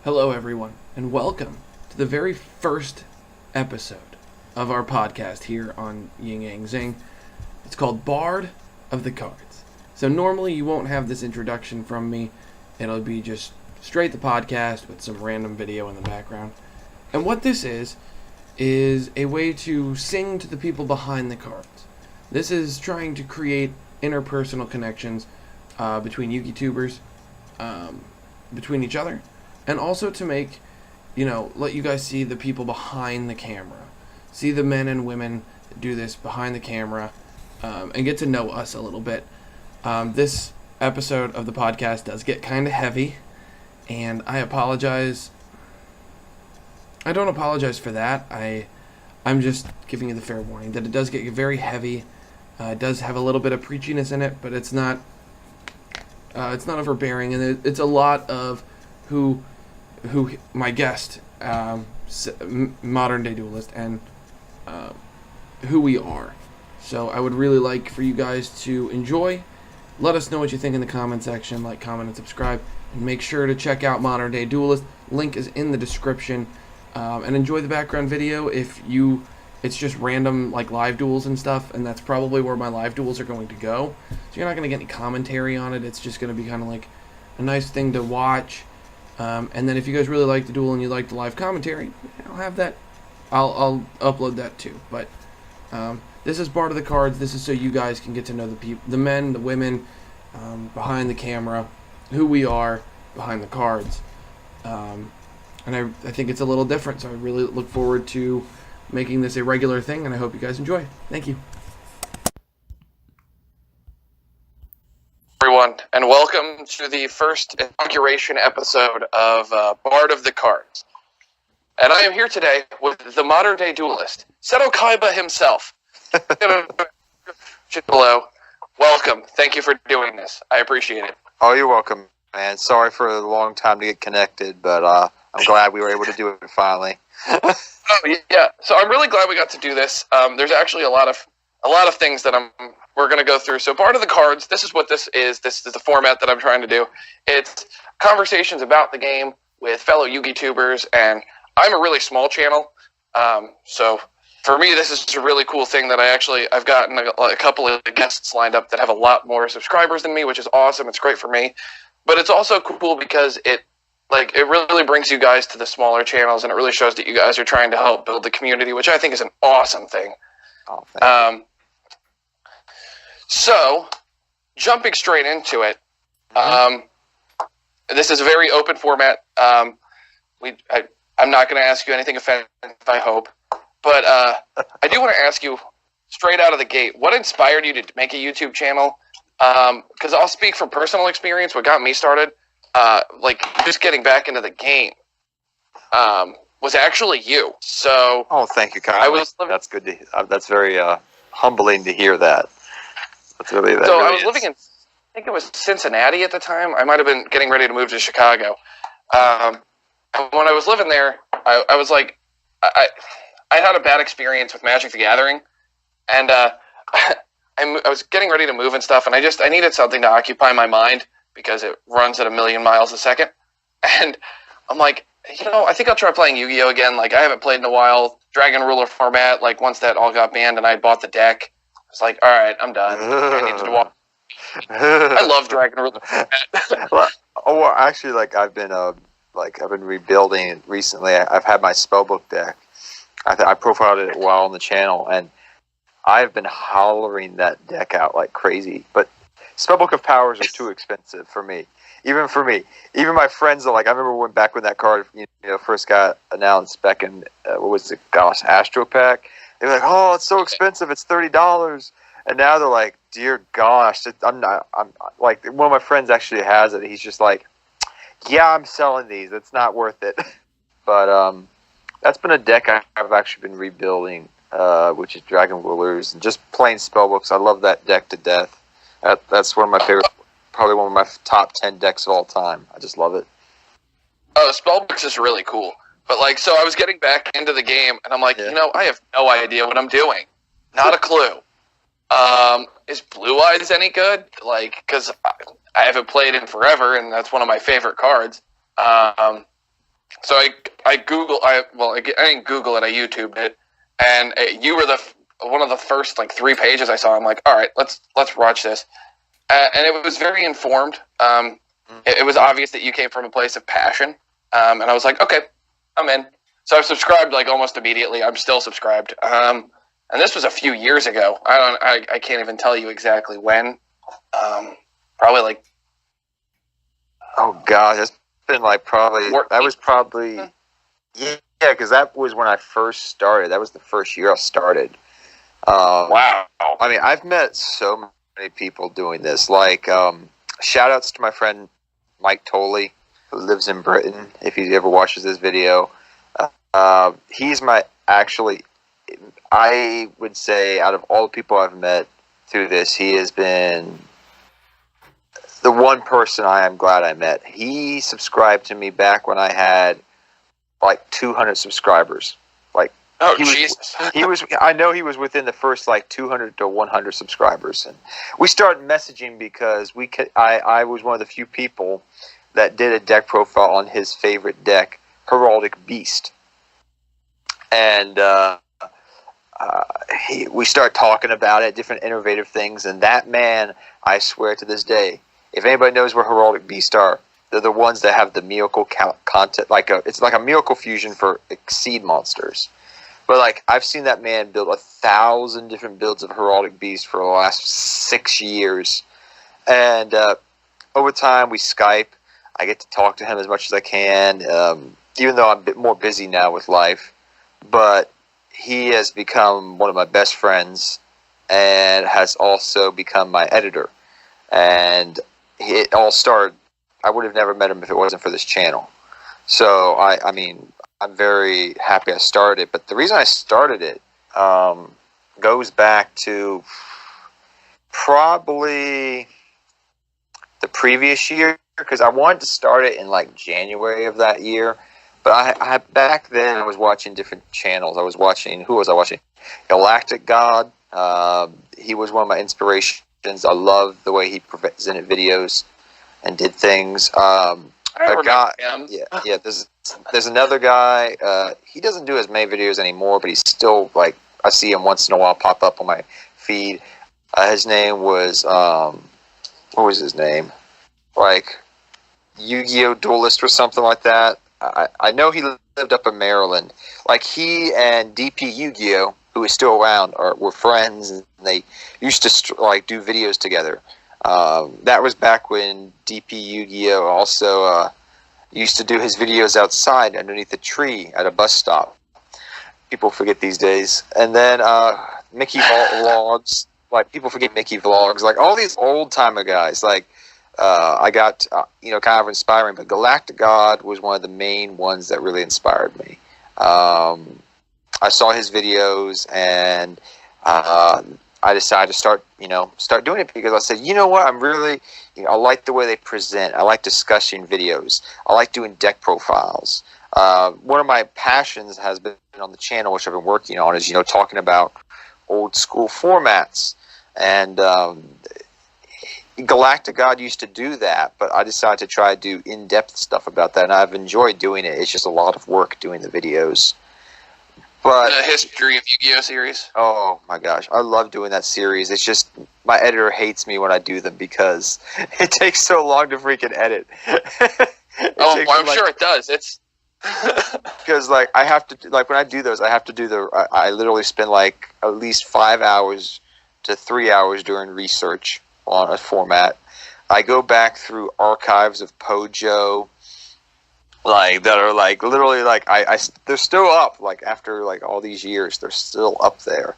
Hello, everyone, and welcome to the very first episode of our podcast here on Yin Yang Zing. It's called BARD of the Cards. So normally you won't have this introduction from me. It'll be just straight the podcast with some random video in the background. And what this is a way to sing to the people behind the cards. This is trying to create interpersonal connections between YouTubers, between each other, and also to make, let you guys see the people behind the camera. See the men and women that do this behind the camera, and get to know us a little bit. This episode of the podcast does get kind of heavy, and I apologize. I don't apologize for that. I'm just giving you the fair warning that it does get very heavy. It does have a little bit of preachiness in it, but it's not overbearing, and it's a lot of who my guest, Modern Day Duelist, and who we are. So I would really like for you guys to enjoy. Let us know what you think in the comment section. Like, comment, and subscribe. And make sure to check out Modern Day Duelist. Link is in the description. And enjoy the background video. It's just random live duels and stuff, and that's probably where my live duels are going to go. So you're not going to get any commentary on it. It's just going to be kind of like a nice thing to watch. And then if you guys really like the duel and you like the live commentary, I'll have that. I'll upload that too. But this is part of the cards. This is so you guys can get to know the people, the men, the women behind the camera, who we are behind the cards. And I think it's a little different, so I really look forward to making this a regular thing, and I hope you guys enjoy. Thank you. Everyone, and welcome to the first inauguration episode of Bard of the Cards. And I am here today with the Modern Day Duelist, Seto Kaiba himself. Hello. Welcome. Thank you for doing this. I appreciate it. Oh, you're welcome, man. Sorry for the long time to get connected, but I'm glad we were able to do it finally. Oh, yeah. So I'm really glad we got to do this. There's actually a lot of things that we're going to go through. So Bard of the Cards, this is what this is. This is the format that I'm trying to do. It's conversations about the game with fellow YouTubers, and I'm a really small channel. So for me, this is a really cool thing that I've gotten a couple of guests lined up that have a lot more subscribers than me, which is awesome. It's great for me. But it's also cool because it really brings you guys to the smaller channels, and it really shows that you guys are trying to help build the community, which I think is an awesome thing. Oh, thank you. So, jumping straight into it, this is a very open format. I'm not going to ask you anything offensive, I hope, but I do want to ask you straight out of the gate, what inspired you to make a YouTube channel? Because I'll speak from personal experience. What got me started, just getting back into the game, was actually you. So, oh, thank you, Kyle. That's good. That's very humbling to hear that. I was living in, I think it was Cincinnati at the time. I might have been getting ready to move to Chicago. And when I was living there, I was like, I had a bad experience with Magic the Gathering, and I was getting ready to move and stuff, and I needed something to occupy my mind because it runs at 1,000,000 miles a second. And I'm like, I think I'll try playing Yu-Gi-Oh! Again. I haven't played in a while. Dragon Ruler format, once that all got banned and I bought the deck, I was like, all right, I'm done. I needed to walk. I love Dragon Ruler format. Well, actually, I've been rebuilding it recently. I've had my spellbook deck. I profiled it while on the channel, and I've been hollering that deck out like crazy. But Spellbook of Powers are too expensive for me. Even my friends are like, I remember back when that card first got announced back in Astro Pack. They were like, oh, it's so expensive, it's $30, and now they're like, dear gosh, I'm like, one of my friends actually has it. He's just like, yeah, I'm selling these. It's not worth it. But that's been a deck I've actually been rebuilding, which is Dragon Rulers and just plain spellbooks. I love that deck to death. That's one of my favorite. Probably one of my top 10 decks of all time. I just love it. Oh, Spellbooks is really cool. But, so I was getting back into the game, and I'm like, I have no idea what I'm doing. Not a clue. Is Blue Eyes any good? Because I haven't played in forever, and that's one of my favorite cards. So I didn't Google it. I YouTubed it, and you were one of the first like 3 pages I saw. I'm like, all right, let's watch this, and it was very informed. It was obvious that you came from a place of passion, and I was like, okay, I'm in. So I subscribed like almost immediately. I'm still subscribed. And this was a few years ago. I can't even tell you exactly when. Probably like. Oh God, it's been like probably. That was probably. Yeah, because that was when I first started. That was the first year I started. Wow. I mean, I've met so many people doing this. Like, shout outs to my friend Mike Tolley, who lives in Britain. If he ever watches this video, he's I would say, out of all the people I've met through this, he has been the one person I am glad I met. He subscribed to me back when I had like 200 subscribers. Like, Jesus. I know he was within the first like 200 to 100 subscribers, and we started messaging because I was one of the few people that did a deck profile on his favorite deck, Heraldic Beast, and we started talking about it, different innovative things, and that man, I swear to this day, if anybody knows where Heraldic Beast are, they're the ones that have the miracle content, it's like a miracle fusion for Exceed monsters. But like, I've seen that man build 1,000 different builds of Heraldic Beast for the last 6 years, and over time we Skype. I get to talk to him as much as I can, even though I'm a bit more busy now with life. But he has become one of my best friends, and has also become my editor. And it all started. I would have never met him if it wasn't for this channel. So I mean, I'm very happy I started it. But the reason I started it goes back to probably the previous year, because I wanted to start it in like January of that year. But I back then I was watching different channels. Who was I watching? Galactic God. He was one of my inspirations. I love the way he presented videos and did things. Yeah. There's another guy. He doesn't do as many videos anymore, but he's still like, I see him once in a while pop up on my feed. His name was what was his name? Like Yu-Gi-Oh! Duelist or something like that. I know he lived up in Maryland. Like, he and DP Yu-Gi-Oh!, who is still around, were friends, and they used to like do videos together. That was back when DP Yu-Gi-Oh! Also used to do his videos outside underneath a tree at a bus stop. People forget these days. And then Mickey Vlogs. Like, people forget Mickey Vlogs. Like, all these old-timer guys. Like, I got, kind of inspiring. But Galactic God was one of the main ones that really inspired me. I saw his videos, and I decided to start doing it, because I said, you know what, I'm really, I like the way they present. I like discussing videos. I like doing deck profiles. One of my passions has been on the channel, which I've been working on, is, talking about old school formats. And Galactic God used to do that, but I decided to try to do in-depth stuff about that, and I've enjoyed doing it. It's just a lot of work doing the videos. But the history of Yu-Gi-Oh! Series. Oh my gosh, I love doing that series. It's just, my editor hates me when I do them, because it takes so long to freaking edit. I'm sure it does. It's because I have to, when I do those, I literally spend like at least 5 hours to 3 hours doing research on a format. I go back through archives of Pojo, that are literally they're still up, after all these years, they're still up there.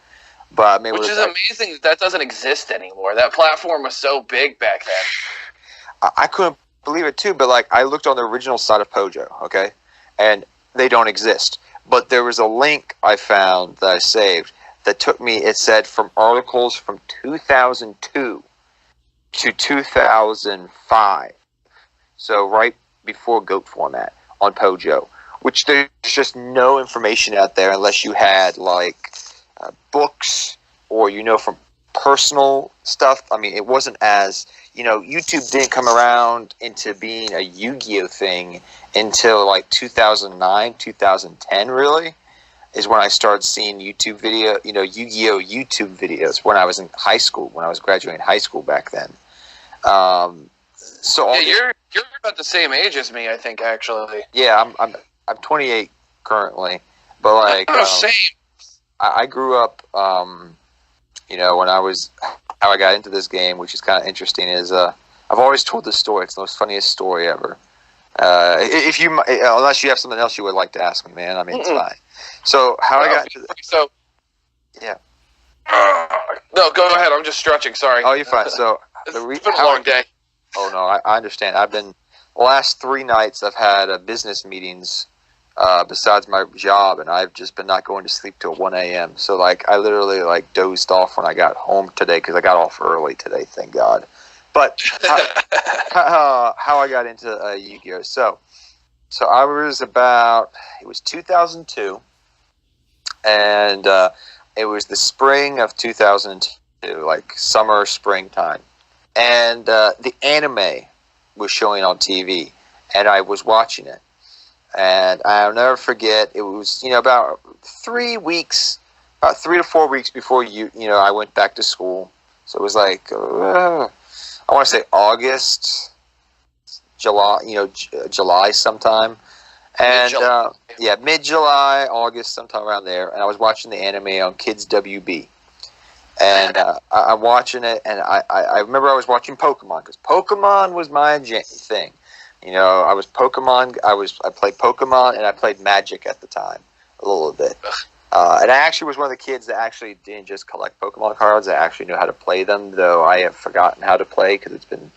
But I mean, which is amazing that doesn't exist anymore. That platform was so big back then. I couldn't believe it too. But I looked on the original side of Pojo, okay, and they don't exist. But there was a link I found that I saved that took me. It said from articles from 2002 to 2005, so right before GOAT format on Pojo, which there's just no information out there unless you had books, or from personal stuff. I mean, it wasn't as, YouTube didn't come around into being a Yu-Gi-Oh thing until like 2009, 2010, really, is when I started seeing Yu-Gi-Oh YouTube videos when I was in high school, when I was graduating high school back then. You're about the same age as me, I think, actually. Yeah, I'm 28 currently, but like, same. I grew up, when how I got into this game, which is kind of interesting, is I've always told this story. It's the most funniest story ever. Unless you have something else you would like to ask me, man. I mean, it's fine. So I got into so yeah. No, go ahead. I'm just stretching. Sorry. Oh, you're fine. So it's been a long day. Oh no, I understand. The last 3 nights I've had business meetings. Besides my job, and I've just been not going to sleep till 1 a.m. So, like, I literally, like, dozed off when I got home today because I got off early today, thank God. But how I got into Yu-Gi-Oh! So I was it was 2002, and it was the spring of 2002, like summer, springtime. And the anime was showing on TV, and I was watching it. And I'll never forget, it was, about 3 weeks, about 3 to 4 weeks before I went back to school. So it was like, I want to say August, July, July sometime. And, mid-July, August, sometime around there. And I was watching the anime on Kids WB. And I'm watching it, and I remember I was watching Pokemon, because Pokemon was my thing. I was Pokemon. I played Pokemon, and I played Magic at the time a little bit. And I actually was one of the kids that actually didn't just collect Pokemon cards. I actually knew how to play them, though I have forgotten how to play because it's been.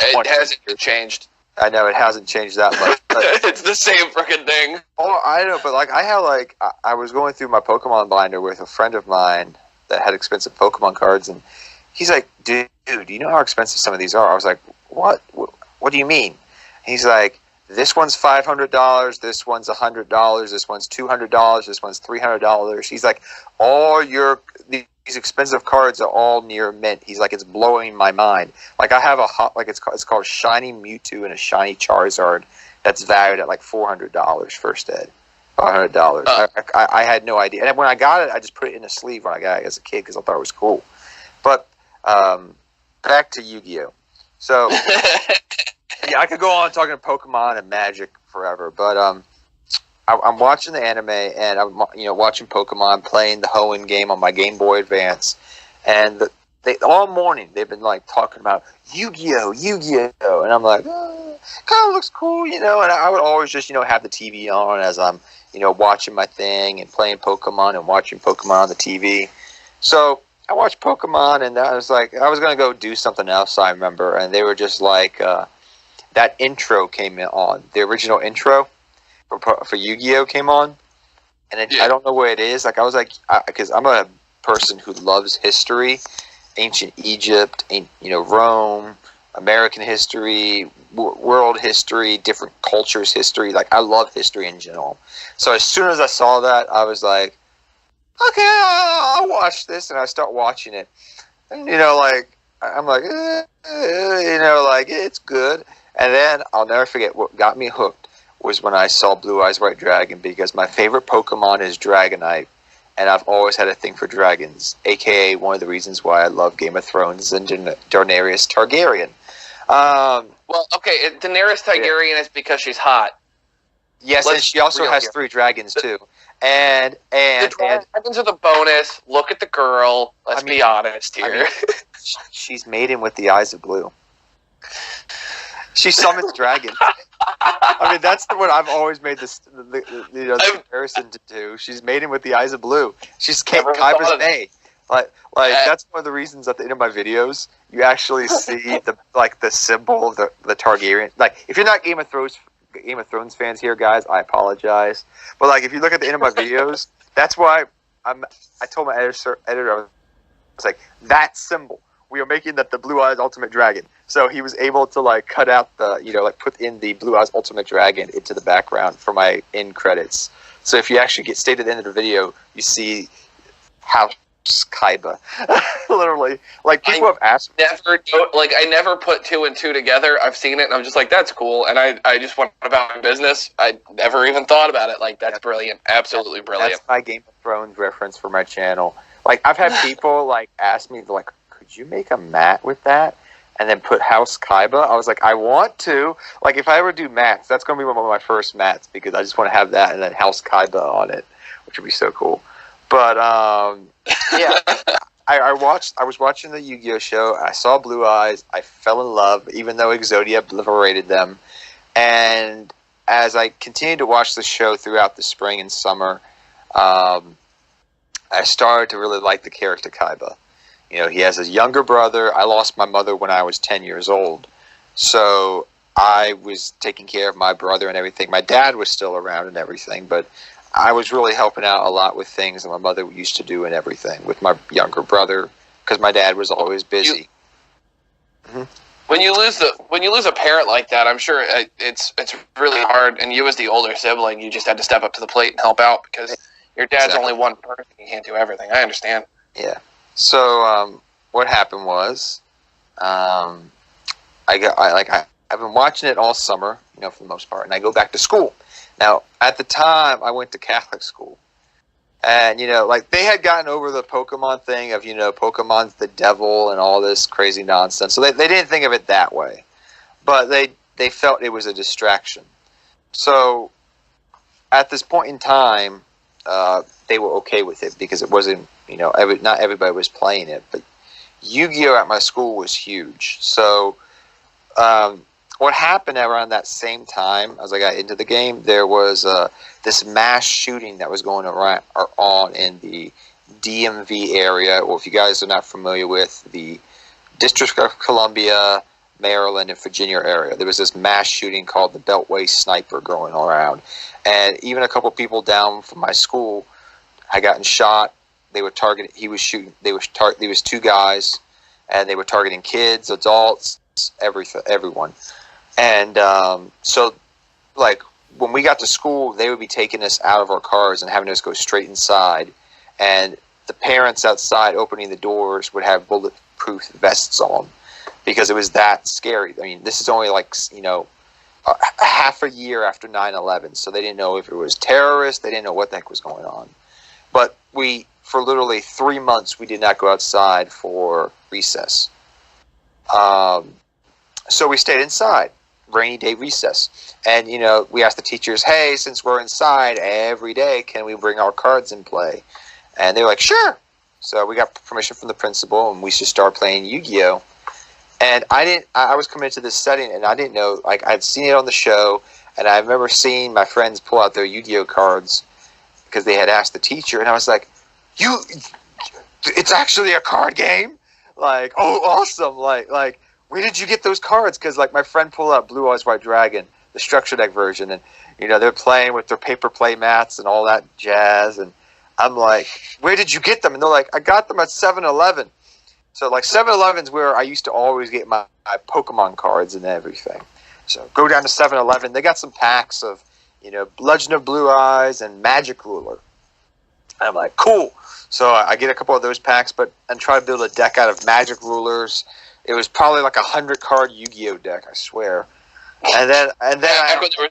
It hasn't changed. I know it hasn't changed that much. It's the same freaking thing. Oh, I know, but like I was going through my Pokemon binder with a friend of mine that had expensive Pokemon cards, and he's like, "Dude, do you know how expensive some of these are?" I was like, "What? What do you mean?" He's like, this one's $500, this one's $100, this one's $200, this one's $300. He's like, these expensive cards are all near mint. He's like, it's blowing my mind. Like I have it's called Shiny Mewtwo and a Shiny Charizard that's valued at like $400 first ed, $500. I had no idea. And when I got it, I just put it in a sleeve when I got it as a kid because I thought it was cool. But back to Yu-Gi-Oh. So. Yeah, I could go on talking Pokemon and Magic forever, but I'm watching the anime and I'm watching Pokemon, playing the Hoenn game on my Game Boy Advance, and all morning they've been like talking about Yu-Gi-Oh, and I'm like, kind of looks cool, and I would always just have the TV on as I'm watching my thing and playing Pokemon and watching Pokemon on the TV. So I watched Pokemon and I was like, I was gonna go do something else. I remember, and they were just like. That intro came on. The original intro for Yu-Gi-Oh came on, and I don't know what it is. Like I was like, because I'm a person who loves history, ancient Egypt, Rome, American history, world history, different cultures history. Like I love history in general. So as soon as I saw that, I was like, okay, I'll watch this, and I start watching it, and I'm like, it's good. And then I'll never forget what got me hooked was when I saw Blue Eyes White Dragon, because my favorite Pokemon is Dragonite, and I've always had a thing for dragons, aka one of the reasons why I love Game of Thrones and Daenerys Targaryen. Daenerys Targaryen is because she's hot. Yes, and she also has 3 dragons too. And the dragons are the bonus. Look at the girl. Let's be honest here. She's maiden with the eyes of blue. She summons dragons. I mean, that's what I've always made the comparison to do. She's maiden with the eyes of blue. She's Kyber's May. Like that's one of the reasons at the end of my videos you actually see the symbol of the Targaryen. Like if you're not Game of Thrones fans here, guys, I apologize. But like if you look at the end of my videos, that's why I told my editor I was like, that symbol. We are making that the Blue Eyes Ultimate Dragon. So he was able to cut out the put in the Blue Eyes Ultimate Dragon into the background for my end credits. So if you actually stay to the end of the video, you see House Kaiba. Literally, like people have asked me. I never put two and two together. I've seen it, and I'm just like, that's cool. And I just went about my business. I never even thought about it. Like, that's brilliant, absolutely brilliant. That's my Game of Thrones reference for my channel. Like, I've had people like ask me, like, could you make a mat with that? And then put House Kaiba. I was like, I want to. Like, if I ever do mats, that's going to be one of my first mats because I just want to have that and then House Kaiba on it, which would be so cool. But yeah, I was watching the Yu-Gi-Oh show. I saw Blue Eyes. I fell in love, even though Exodia obliterated them. And as I continued to watch the show throughout the spring and summer, I started to really like the character Kaiba. You know, he has a younger brother. I lost my mother when I was 10 years old. So I was taking care of my brother and everything. My dad was still around and everything, but I was really helping out a lot with things that my mother used to do and everything with my younger brother because my dad was always busy. When you lose a parent like that, I'm sure it's really hard. And you, as the older sibling, you just had to step up to the plate and help out because your dad's only one person. He can't do everything. I understand. Yeah. So what happened was, I've been watching it all summer, you know, for the most part, and I go back to school. Now, at the time, I went to Catholic school, and, you know, like, they had gotten over the Pokemon thing of, you know, Pokemon's the devil and all this crazy nonsense, so they didn't think of it that way, but they felt it was a distraction. So, at this point in time, they were okay with it because it wasn't, you know, not everybody was playing it, but Yu-Gi-Oh! At my school was huge. So, what happened around that same time as I got into the game, there was this mass shooting that was going on in the DMV area, or if you guys are not familiar with the District of Columbia, Maryland, and Virginia area. There was this mass shooting called the Beltway Sniper going around. And even a couple people down from my school had gotten shot. They were targeting, he was shooting, there was two guys, and they were targeting kids, adults, everyone. And so, like, when we got to school, they would be taking us out of our cars and having us go straight inside. And the parents outside opening the doors would have bulletproof vests on because it was that scary. I mean, this is only, like, you know, a half a year after 9/11, so they didn't know if it was terrorists. They didn't know what the heck was going on. But for literally 3 months, we did not go outside for recess. So we stayed inside, rainy day recess. And, you know, we asked the teachers, hey, since we're inside every day, can we bring our cards and play? And they were like, sure. So we got permission from the principal, and we should start playing Yu-Gi-Oh! And I was coming into this setting, and I didn't know, like, I'd seen it on the show, and I remember seeing my friends pull out their Yu-Gi-Oh! Cards because they had asked the teacher, and I was like, it's actually a card game? Like, oh, awesome. Like, where did you get those cards? Because, like, my friend pulled out Blue Eyes White Dragon, the structure deck version, and, you know, they're playing with their paper play mats and all that jazz, and I'm like, where did you get them? And they're like, I got them at 7-Eleven. So, like, 7-Eleven's where I used to always get my Pokemon cards and everything. So, go down to 7-Eleven. They got some packs of, you know, Legend of Blue Eyes and Magic Ruler. And I'm like, cool. So, I get a couple of those packs, and try to build a deck out of Magic Rulers. It was probably like 100-card Yu-Gi-Oh! Deck, I swear. And then I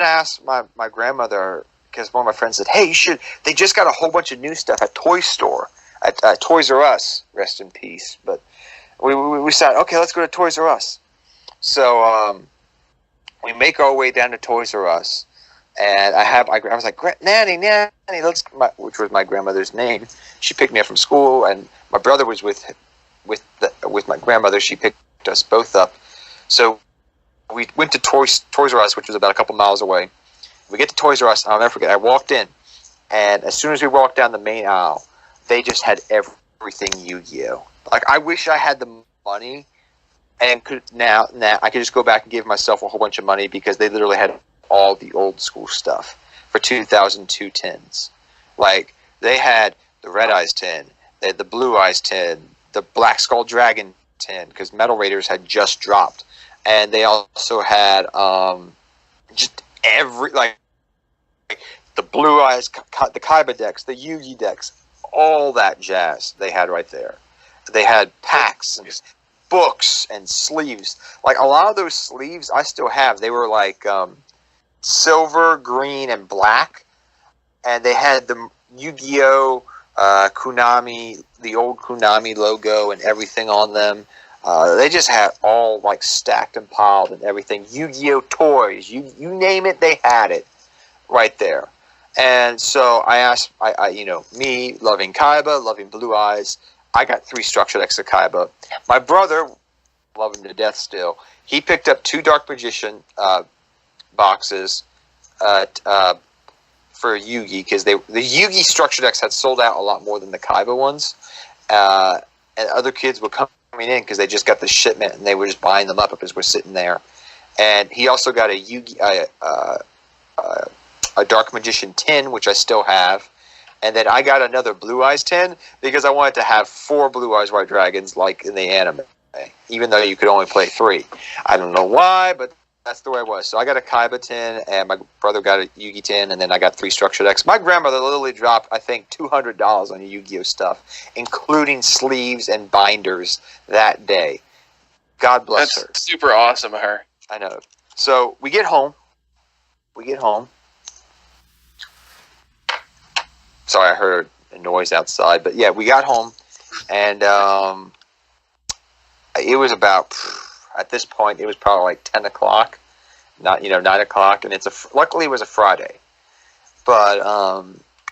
asked my grandmother, because one of my friends said, hey, they just got a whole bunch of new stuff at Toy Store. At Toys R Us, rest in peace. But we said, okay, let's go to Toys R Us. So we make our way down to Toys R Us, and I was like, Nanny, which was my grandmother's name. She picked me up from school, and my brother was with my grandmother. She picked us both up. So we went to Toys R Us, which was about a couple miles away. We get to Toys R Us, and I'll never forget. I walked in, and as soon as we walked down the main aisle, they just had everything Yu-Gi-Oh! Like, I wish I had the money and could now I could just go back and give myself a whole bunch of money because they literally had all the old school stuff for 2002 tins. Like, they had the Red Eyes tin, they had the Blue Eyes tin, the Black Skull Dragon tin, because Metal Raiders had just dropped. And they also had just every, like, the Blue Eyes, the Kaiba decks, the Yugi decks, all that jazz they had right there. They had packs and books and sleeves. Like a lot of those sleeves I still have. They were like silver, green, and black, and they had the Yu-Gi-Oh, Konami, the old Konami logo and everything on them. They just had all like stacked and piled and everything. Yu-Gi-Oh toys, you name it, they had it right there. And so I asked, me loving Kaiba, loving Blue Eyes, I got 3 structure decks of Kaiba. My brother, love him to death still, he picked up 2 Dark Magician boxes for Yugi, because the Yugi structure decks had sold out a lot more than the Kaiba ones, and other kids were coming in because they just got the shipment and they were just buying them up because we're sitting there. And he also got a Yugi, a Dark Magician tin, which I still have, and then I got another Blue Eyes tin because I wanted to have 4 Blue Eyes White Dragons like in the anime, even though you could only play 3. I don't know why, but that's the way it was. So I got a Kaiba tin, and my brother got a Yugi tin, and then I got 3 structure decks. My grandmother literally dropped, I think, $200 on Yu-Gi-Oh stuff, including sleeves and binders that day. God bless her. That's super awesome of her. I know. So we get home. Sorry, I heard a noise outside. But yeah, we got home, and it was about... At this point, it was probably like 10 o'clock, 9 o'clock, and luckily it was a Friday. But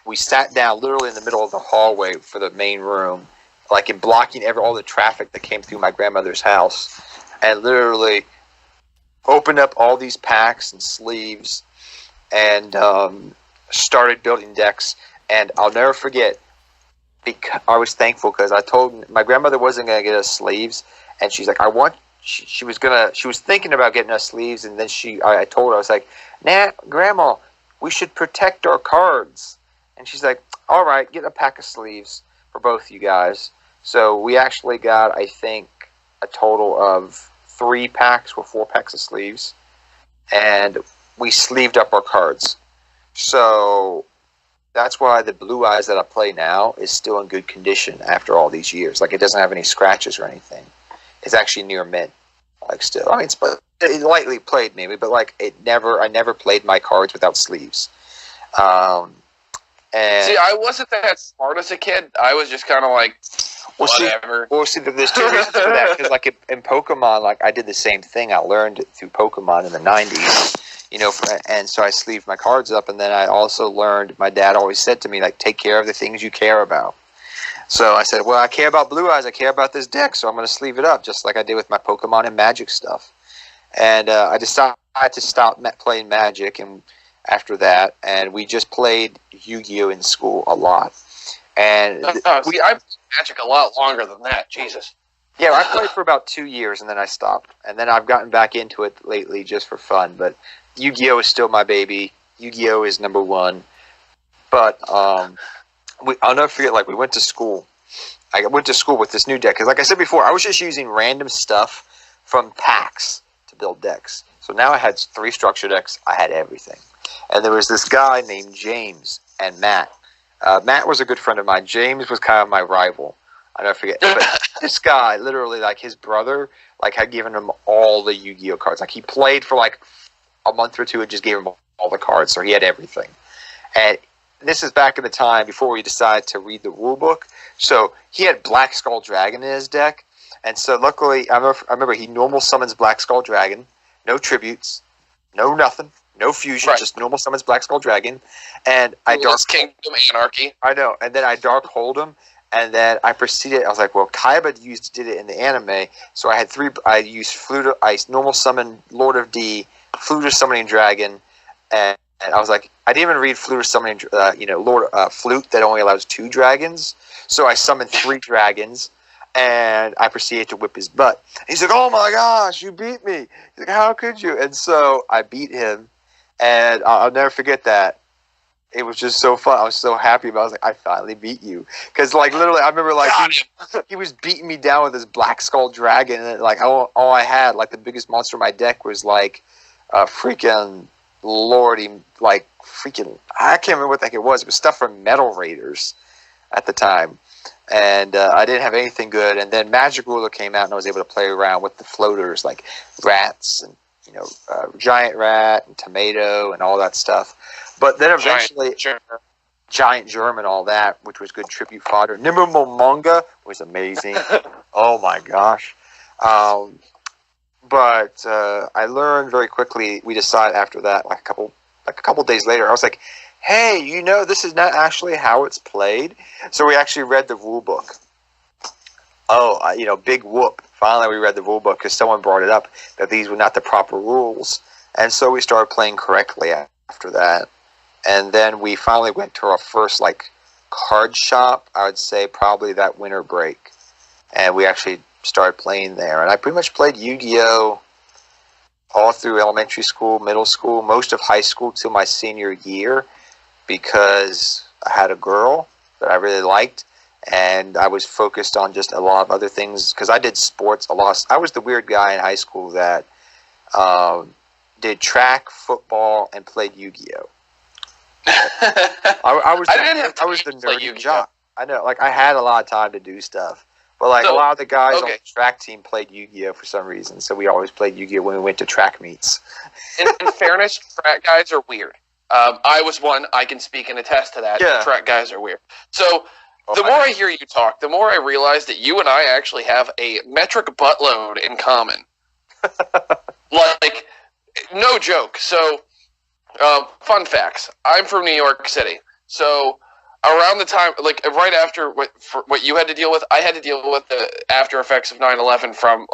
we sat down literally in the middle of the hallway for the main room, like in blocking all the traffic that came through my grandmother's house, and literally opened up all these packs and sleeves, and started building decks. And I'll never forget, because I was thankful because I told my grandmother wasn't going to get us sleeves, and she's like, She was thinking about getting us sleeves, and then I told her, I was like, "Nah, Grandma, we should protect our cards." And she's like, "All right, get a pack of sleeves for both you guys." So we actually got, I think, a total of 3 packs or 4 packs of sleeves, and we sleeved up our cards. So that's why the Blue Eyes that I play now is still in good condition after all these years. Like, it doesn't have any scratches or anything. It's actually near mint, like still. I mean, it's lightly played maybe, but like I never played my cards without sleeves. And see, I wasn't that smart as a kid. I was just kind of like, whatever. See, there's 2 reasons for that. Because like in Pokemon, like I did the same thing. I learned through Pokemon in the 90s, and so I sleeved my cards up. And then I also learned, my dad always said to me, like, take care of the things you care about. So I said, well, I care about Blue Eyes. I care about this deck, so I'm going to sleeve it up, just like I did with my Pokemon and Magic stuff. And I decided to stop playing Magic, and after that, and we just played Yu-Gi-Oh in school a lot. And I played Magic a lot longer than that. Jesus. Yeah, I played for about 2 years, and then I stopped. And then I've gotten back into it lately just for fun. But Yu-Gi-Oh is still my baby. Yu-Gi-Oh is number 1. But I'll never forget, like, we went to school. I went to school with this new deck. Because like I said before, I was just using random stuff from packs to build decks. So now I had 3 structure decks. I had everything. And there was this guy named James and Matt. Matt was a good friend of mine. James was kind of my rival. I'll never forget. But this guy, literally, like, his brother, like, had given him all the Yu-Gi-Oh cards. Like, he played for, like, a month or 2 and just gave him all the cards. So he had everything. And this is back in the time before we decided to read the rule book. So he had Black Skull Dragon in his deck. And so luckily, I remember he normal summons Black Skull Dragon. No tributes. No nothing. No fusion. Right. Just normal summons Black Skull Dragon. And I Dark Kingdom Anarchy. I know. And then I Dark Hold him. And then I proceeded. I was like, well, Kaiba did it in the anime. So I had 3. I used Flute. I normal summon Lord of D, Flute Summoning Dragon, and I was like, I didn't even read Flute Summoning, Flute that only allows 2 dragons. So I summoned 3 dragons, and I proceeded to whip his butt. He's like, oh my gosh, you beat me. He's like, how could you? And so I beat him, and I'll never forget that. It was just so fun. I was so happy about it. I was like, I finally beat you. Because, like, literally, I remember, like, he was beating me down with his Black Skull Dragon, and, like, all I had, like, the biggest monster in my deck was, like, freaking Lordy, like, freaking, I can't remember what the heck it was. It was stuff from Metal Raiders. at the time. And I didn't have anything good. And then Magic Ruler came out, and I was able to play around with the floaters, like rats and giant rat and tomato and all that stuff. But then eventually, giant germ and all that, which was good tribute fodder. Nimmermonga was amazing. Oh my gosh! But I learned very quickly. We decided after that, like a couple days later, I was like, hey, this is not actually how it's played. So we actually read the rule book. Big whoop. Finally, we read the rule book because someone brought it up that these were not the proper rules. And so we started playing correctly after that. And then we finally went to our first, card shop, I would say probably that winter break. And we actually started playing there. And I pretty much played Yu-Gi-Oh! All through elementary school, middle school, most of high school till my senior year, because I had a girl that I really liked, and I was focused on just a lot of other things, because I did sports a lot. I was the weird guy in high school that did track, football, and played Yu-Gi-Oh! I was the nerdy jock. I know, I had a lot of time to do stuff. But a lot of the guys on the track team played Yu-Gi-Oh! For some reason, so we always played Yu-Gi-Oh! When we went to track meets. In fairness, track guys are weird. I was one. I can speak and attest to that. Yeah. Track guys are weird. So the more I hear you talk, the more I realize that you and I actually have a metric buttload in common. No joke. So, fun facts. I'm from New York City. So around the time, right after what you had to deal with, I had to deal with the after effects of 9/11 from,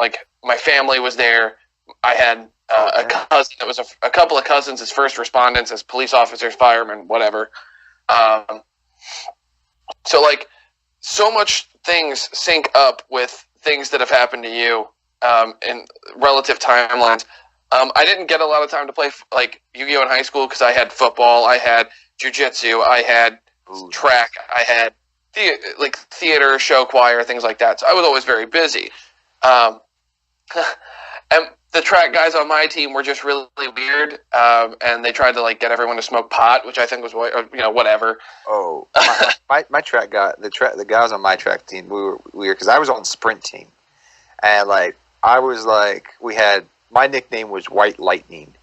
my family was there. I had a cousin that was a couple of cousins as first respondents, as police officers, firemen, whatever. So much things sync up with things that have happened to you in relative timelines. I didn't get a lot of time to play Yu-Gi-Oh! In high school because I had football, I had jiu-jitsu, I had track, I had theater, show choir, things like that. So I was always very busy. And the track guys on my team were just really weird, and they tried to get everyone to smoke pot, which I think was whatever. Oh, my track guy, the guys on my track team, we were weird because I was on the sprint team, and I was my nickname was White Lightning.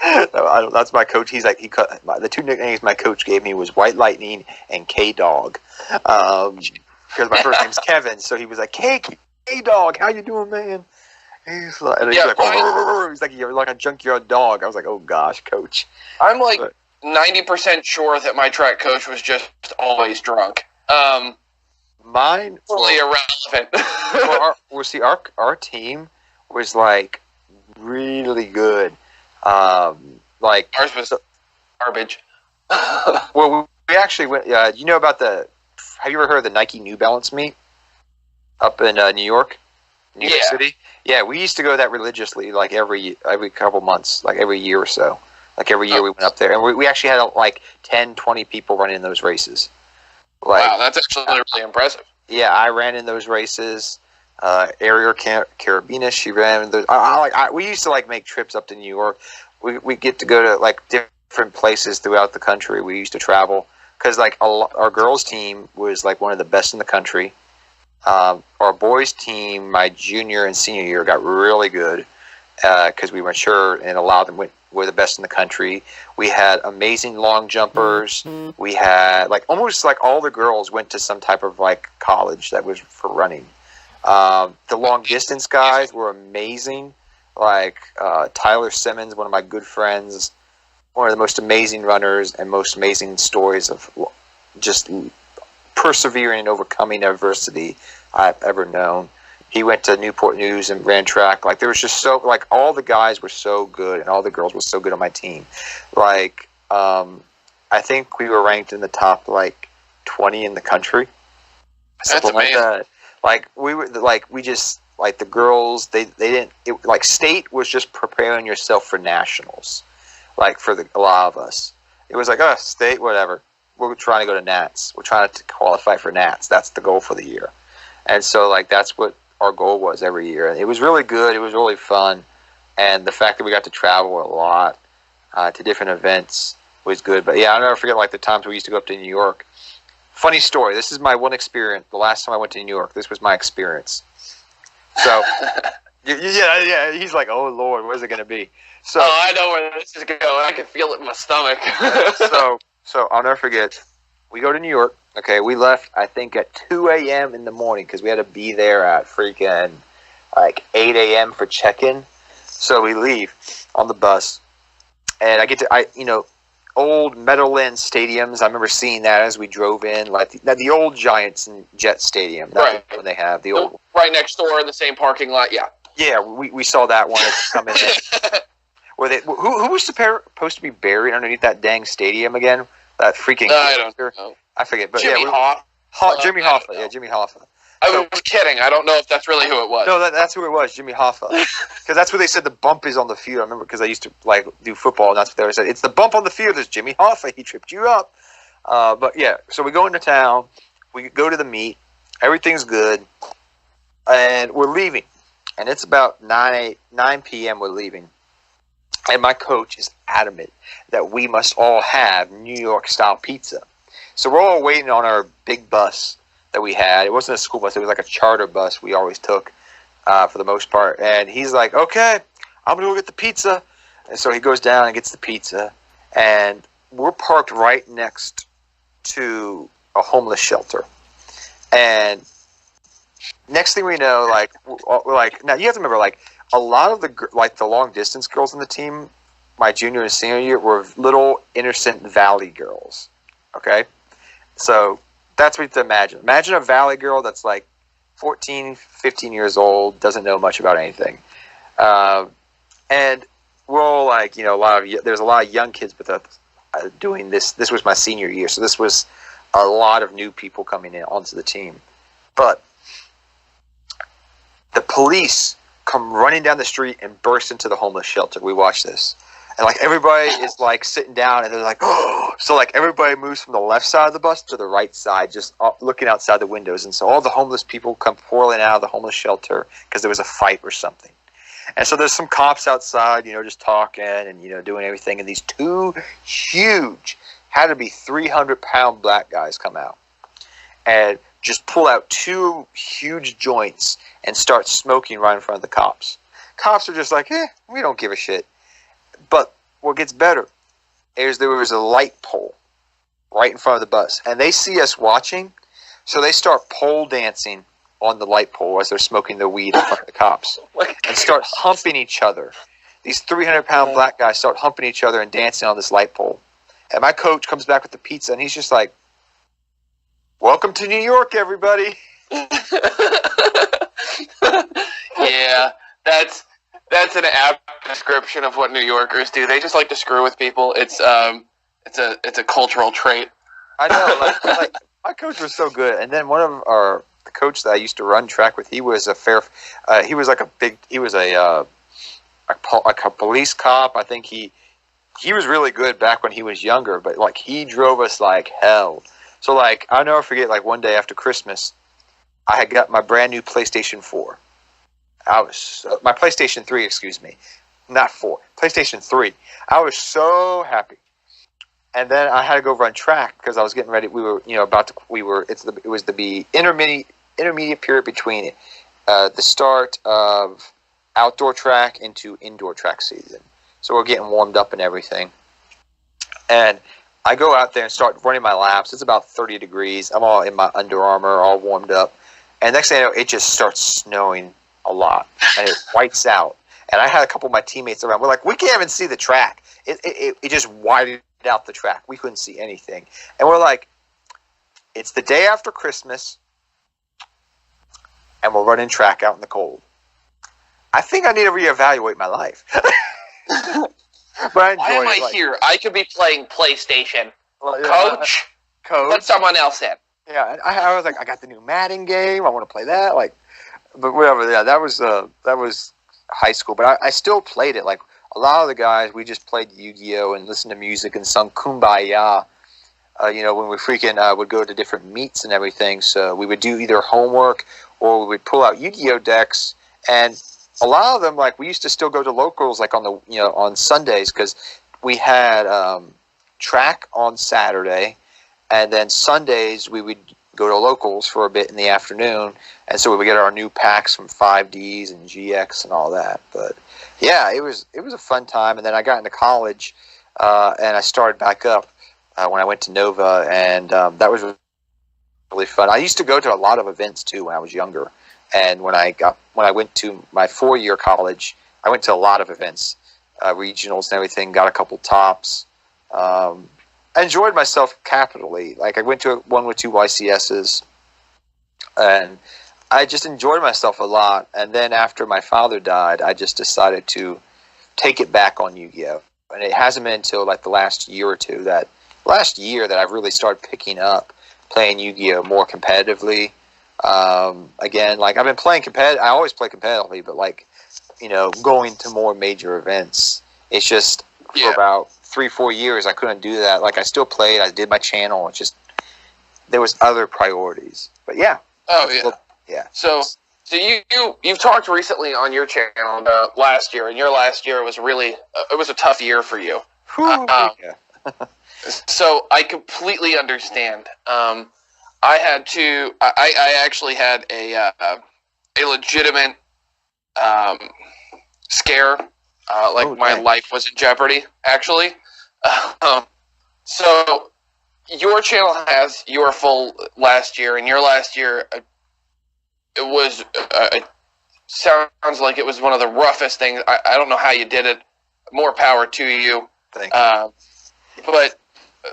That's my coach. The two nicknames my coach gave me was White Lightning and K Dog, because my first name's Kevin, so he was like, K Dog, how you doing, man? He's like, you're like a junkyard dog. I was like, oh gosh, coach. I'm 90% sure that my track coach was just always drunk. Mine totally irrelevant. Our team was really good. Ours was garbage. Well, we actually went. You know about have you ever heard of the Nike New Balance meet up in New York? New York City? Yeah, we used to go to that religiously, every couple months, every year or so. Every year we went up there. And we actually had 10, 20 people running in those races. Wow, that's actually really impressive. Yeah, I ran in those races. Ariel Carabina, she ran in those. We used to make trips up to New York. We get to go to different places throughout the country. We used to travel because our girls team was one of the best in the country. Our boys team, my junior and senior year, got really good because we matured and allowed them. We're the best in the country. We had amazing long jumpers. Mm-hmm. We had almost all the girls went to some type of college that was for running. The long distance guys were amazing. Tyler Simmons, one of my good friends, one of the most amazing runners and most amazing stories of just persevering and overcoming adversity I've ever known. He went to Newport News and ran track. There was just all the guys were so good and all the girls were so good on my team. I think we were ranked in the top 20 in the country. Something like that. We were we just the girls they didn't state was just preparing yourself for nationals. For a lot of us, it was state, whatever. We're trying to go to Nats. We're trying to qualify for Nats. That's the goal for the year. And so that's what our goal was every year. And it was really good. It was really fun. And the fact that we got to travel a lot to different events was good. But yeah, I'll never forget the times we used to go up to New York funny story. This is my one experience. The last time I went to New York, this was my experience. So, yeah. He's like, oh Lord, where's it gonna be? So, I know where this is going. I can feel it in my stomach. so I'll never forget. We go to New York. Okay, we left I think at 2 a.m. in the morning because we had to be there at freaking like 8 a.m. for check-in. So we leave on the bus, and I get to old Meadowlands stadiums. I remember seeing that as we drove in, like the old Giants and Jet Stadium. Right. When they have the old right next door in the same parking lot. Yeah. Yeah, we saw that one come in there. Who was supposed to be buried underneath that dang stadium again? That freaking. I don't know. I forget, but Jimmy Hoffa. Jimmy Hoffa. Yeah, Jimmy Hoffa. I was kidding. I don't know if that's really who it was. No, that's who it was, Jimmy Hoffa. Because that's what they said the bump is on the field. I remember because I used to do football, and that's what they said. It's the bump on the field. There's Jimmy Hoffa. He tripped you up. But yeah, so we go into town. We go to the meet. Everything's good, and we're leaving. And it's about 9 p.m. We're leaving, and my coach is adamant that we must all have New York style pizza. So we're all waiting on our big bus that we had. It wasn't a school bus. It was like a charter bus we always took for the most part. And he's like, okay, I'm going to go get the pizza. And so he goes down and gets the pizza. And we're parked right next to a homeless shelter. And next thing we know, now you have to remember, a lot of the long distance girls on the team, my junior and senior year, were little innocent valley girls. Okay? So that's what you have to imagine. Imagine a valley girl that's like 14, 15 years old, doesn't know much about anything. And we're all there's a lot of young kids with us doing this. This was my senior year, so this was a lot of new people coming in onto the team. But the police come running down the street and burst into the homeless shelter. We watch this. And everybody is sitting down, and they're like, oh. So everybody moves from the left side of the bus to the right side, just looking outside the windows. And so all the homeless people come pouring out of the homeless shelter because there was a fight or something. And so there's some cops outside, just talking and, doing everything. And these two huge, had to be 300-pound black guys come out and just pull out two huge joints and start smoking right in front of the cops. Cops are just like, we don't give a shit. But what gets better is there was a light pole right in front of the bus. And they see us watching, so they start pole dancing on the light pole as they're smoking their weed in front of the cops. And start humping each other. These 300-pound black guys start humping each other and dancing on this light pole. And my coach comes back with the pizza, and he's just like, welcome to New York, everybody. Yeah, that's an apt description of what New Yorkers do. They just like to screw with people. It's a cultural trait. I know. My coach was so good. And then the coach that I used to run track with, he was a police cop. I think he was really good back when he was younger, but he drove us like hell. So I'll never forget, one day after Christmas, I had got my brand new PlayStation 4. My PlayStation 3, excuse me, not 4, PlayStation 3. I was so happy, and then I had to go run track because I was getting ready. We were, it was the intermediate period between the start of outdoor track into indoor track season. So we're getting warmed up and everything, and I go out there and start running my laps. It's about 30 degrees. I'm all in my Under Armour, all warmed up, and next thing I know, it just starts snowing a lot, and it whites out. And I had a couple of my teammates around. We're like, we can't even see the track. It just whited out the track. We couldn't see anything. And we're like, it's the day after Christmas, and we're running track out in the cold. I think I need to reevaluate my life. But I enjoy Why am I here? I could be playing PlayStation. Coach, put someone else in. Yeah, I was like, I got the new Madden game. I want to play that. But whatever. Yeah, that was high school. But I still played it. A lot of the guys, we just played Yu-Gi-Oh! And listened to music and sung Kumbaya. When we freaking would go to different meets and everything. So we would do either homework or we would pull out Yu-Gi-Oh! Decks. And a lot of them, we used to still go to locals, on Sundays, because we had track on Saturday, And then Sundays we would go to locals for a bit in the afternoon, and so we would get our new packs from 5Ds and GX and all that. But yeah, it was a fun time. And then I got into college, and I started back up when I went to Nova, and that was really fun. I used to go to a lot of events too when I was younger, and when I went to my 4-year college, I went to a lot of events, regionals and everything. Got a couple tops. I enjoyed myself capitally. Like I went to one with 2 YCSs, and I just enjoyed myself a lot. And then after my father died, I just decided to take it back on Yu-Gi-Oh! And it hasn't been until like the last year or two that I've really started picking up playing Yu-Gi-Oh! More competitively. Again, like I've been playing I always play competitively, but like, going to more major events. It's just for about 3-4 years I couldn't do that. Like I still played, I did my channel. It's just there was other priorities. But yeah. Oh yeah. Yeah. So you've talked recently on your channel about last year, and your last year was really it was a tough year for you. Yeah. So I completely understand. I actually had a legitimate scare. My life was in jeopardy, actually. So your channel has your full last year, and your last year, it was it sounds like it was one of the roughest things. I don't know how you did it. More power to you. Thank you. But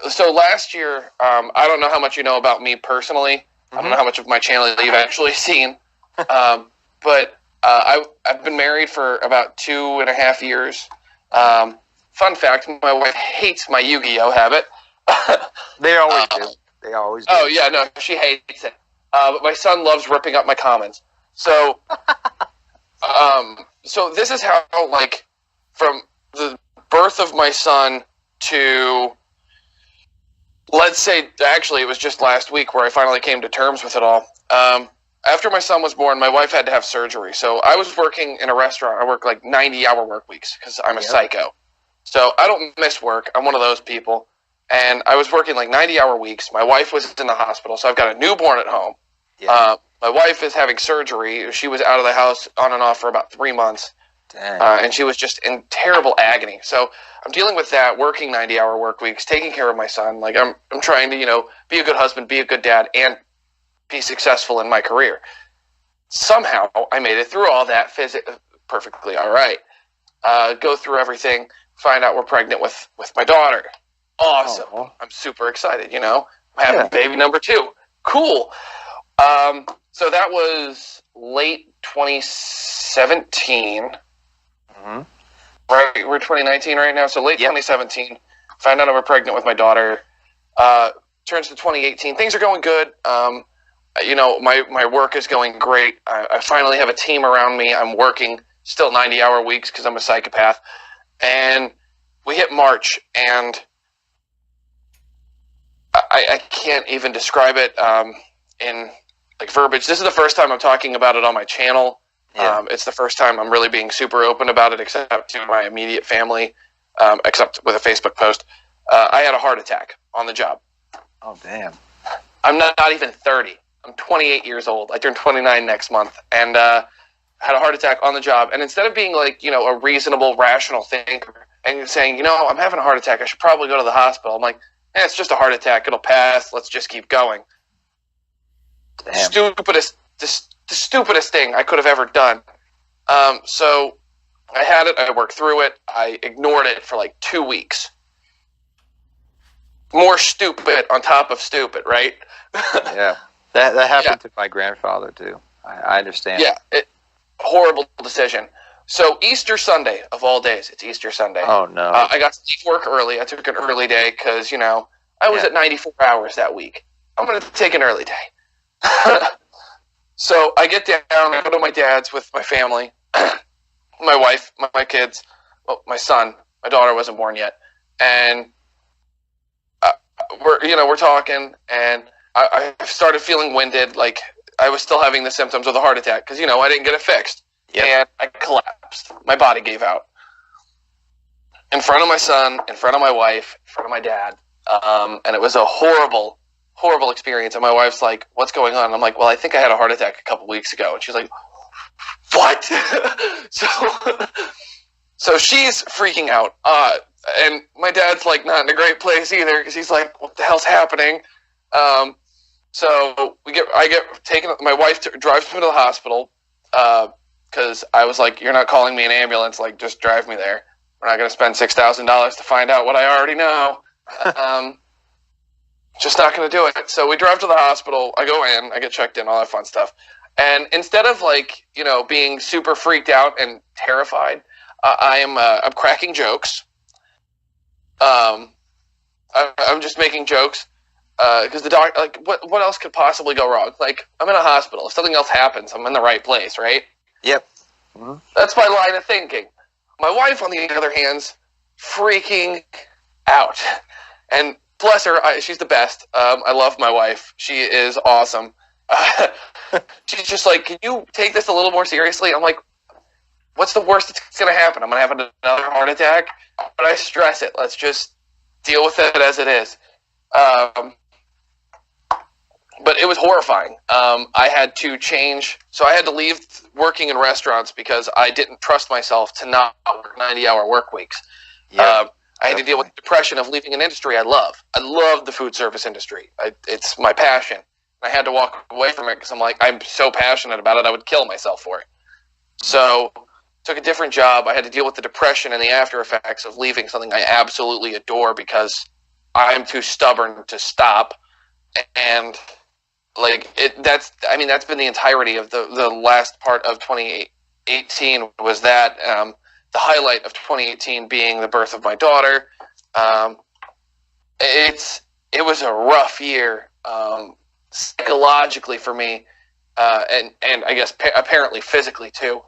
so last year, I don't know how much you know about me personally. I don't know how much of my channel you've actually seen. But I've been married for about 2.5 years. Fun fact, my wife hates my Yu-Gi-Oh! Habit. They always do. They always do. Oh, yeah, no, she hates it. But my son loves ripping up my comments. So, so this is how, like, from the birth of my son to, let's say, actually, it was just last week where I finally came to terms with it all. After my son was born, my wife had to have surgery. So I was working in a restaurant. I work like 90-hour work weeks because I'm a psycho. So I don't miss work. I'm one of those people. And I was working like 90-hour weeks. My wife was in the hospital, so I've got a newborn at home. Yeah. My wife is having surgery. She was out of the house on and off for about 3 months. And she was just in terrible agony. So I'm dealing with that, working 90-hour work weeks, taking care of my son. Like I'm trying to, be a good husband, be a good dad, and be successful in my career. Somehow I made it through all that perfectly all right. Go through everything, find out we're pregnant with my daughter. Awesome. Oh. I'm super excited, I'm having baby number 2. Cool. So that was late 2017. Mm-hmm. Right, we're 2019 right now, so late 2017. Found out I was pregnant with my daughter. Turns to 2018. Things are going good. My work is going great. I finally have a team around me. I'm working still 90-hour weeks because I'm a psychopath. And we hit March, and I can't even describe it in like verbiage. This is the first time I'm talking about it on my channel. Yeah. It's the first time I'm really being super open about it, except to my immediate family, except with a Facebook post. I had a heart attack on the job. Oh, damn. I'm not even 30. I'm 28 years old. I turn 29 next month, and had a heart attack on the job. And instead of being like, a reasonable, rational thinker and saying, I'm having a heart attack, I should probably go to the hospital. I'm like, it's just a heart attack. It'll pass. Let's just keep going. Damn. The stupidest thing I could have ever done. So I had it. I worked through it. I ignored it for like 2 weeks. More stupid on top of stupid, right? Yeah. That happened to my grandfather, too. I understand. Yeah. Horrible decision. So Easter Sunday, of all days, it's Easter Sunday. Oh, no. I got to leave work early. I took an early day because, I was at 94 hours that week. I'm going to take an early day. So I get down, I go to my dad's with my family, my wife, my kids, my son. My daughter wasn't born yet. And we're talking, and I started feeling winded, like I was still having the symptoms of the heart attack because, I didn't get it fixed. Yep. And I collapsed. My body gave out. In front of my son, in front of my wife, in front of my dad. And it was a horrible, horrible experience. And my wife's like, what's going on? And I'm like, well, I think I had a heart attack a couple weeks ago. And she's like, what? So she's freaking out. And my dad's like not in a great place either because he's like, what the hell's happening? So I get taken. My wife drives me to the hospital because I was like, you're not calling me an ambulance. Like, just drive me there. We're not going to spend $6,000 to find out what I already know. Just not going to do it. So we drive to the hospital. I go in. I get checked in. All that fun stuff. And instead of like, you know, being super freaked out and terrified, I'm cracking jokes. I'm just making jokes because the doctor, like, what else could possibly go wrong? Like, I'm in a hospital. If something else happens, I'm in the right place, right? Yep. Mm-hmm. That's my line of thinking. My wife, on the other hand, freaking out. And bless her, she's the best. I love my wife. She is awesome. She's just like, can you take this a little more seriously? I'm like, what's the worst that's going to happen? I'm going to have another heart attack? But I stress it. Let's just deal with it as it is. But it was horrifying. I had to change. So I had to leave working in restaurants because I didn't trust myself to not work 90-hour work weeks. Yeah, I had to deal with the depression of leaving an industry I love. I love the food service industry. It's my passion. I had to walk away from it because I'm like, I'm so passionate about it, I would kill myself for it. So took a different job. I had to deal with the depression and the after effects of leaving something I absolutely adore because I'm too stubborn to stop. And like that's been the entirety of the last part of 2018 was that the highlight of 2018 being the birth of my daughter. It was a rough year psychologically for me, and I guess apparently physically too.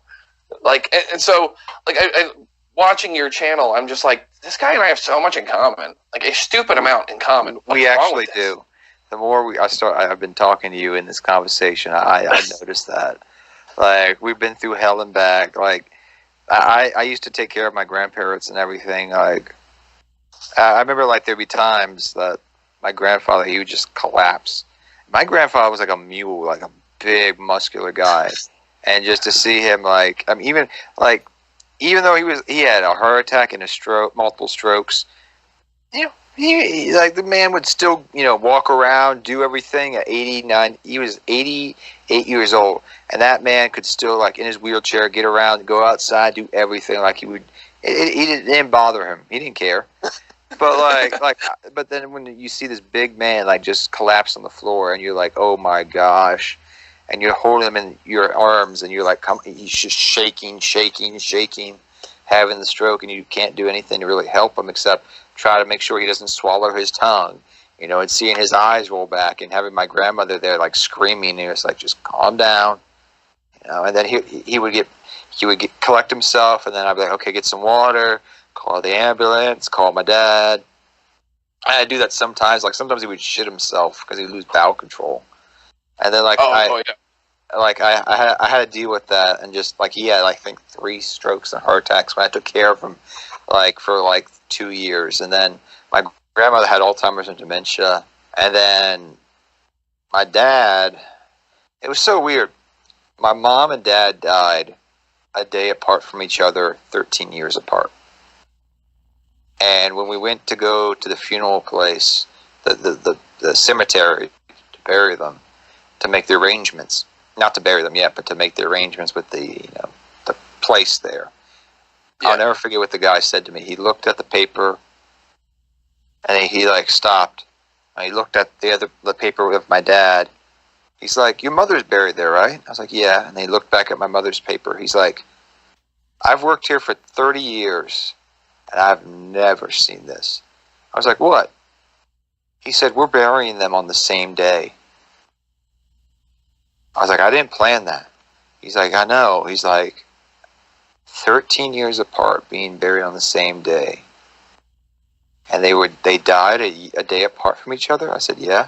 Like and so like I watching your channel, I'm just like, this guy and I have so much in common, like a stupid amount in common. What's we actually wrong with do. The more I've been talking to you in this conversation, I noticed that. Like, we've been through hell and back. Like, I used to take care of my grandparents and everything. Like, I remember, like, there'd be times that my grandfather, he would just collapse. My grandfather was like a mule, like a big, muscular guy. And just to see him, like, I mean, even though he had a heart attack and a stroke, multiple strokes, you know, he like the man would still, you know, walk around, do everything at 89. He was 88 years old, and that man could still, like, in his wheelchair, get around, go outside, do everything. Like, he would. It didn't bother him. He didn't care. But but then when you see this big man like just collapse on the floor, and you're like, oh my gosh, and you're holding him in your arms, and you're like, he's just shaking, having the stroke, and you can't do anything to really help him except try to make sure he doesn't swallow his tongue, you know, and seeing his eyes roll back, and having my grandmother there like screaming, and he was like, just calm down, you know. And then he would collect himself, and then I'd be like, okay, get some water, call the ambulance, call my dad. And I'd do that sometimes. Like, sometimes he would shit himself because he'd lose bowel control, and then like I had to deal with that, and just like he had, I think, 3 strokes and heart attacks when I took care of him, like for like 2 years. And then my grandmother had Alzheimer's and dementia, and then my dad, it was so weird. My mom and dad died a day apart from each other, 13 years apart. And when we went to go to the funeral place, the cemetery, to bury them, to make the arrangements, not to bury them yet, but to make the arrangements with the place there. Yeah. I'll never forget what the guy said to me. He looked at the paper, and he like stopped. And he looked at the paper with my dad. He's like, your mother's buried there, right? I was like, yeah. And he looked back at my mother's paper. He's like, I've worked here for 30 years, and I've never seen this. I was like, what? He said, we're burying them on the same day. I was like, I didn't plan that. He's like, I know. He's like, 13 years apart, being buried on the same day. And they died a day apart from each other? I said, yeah.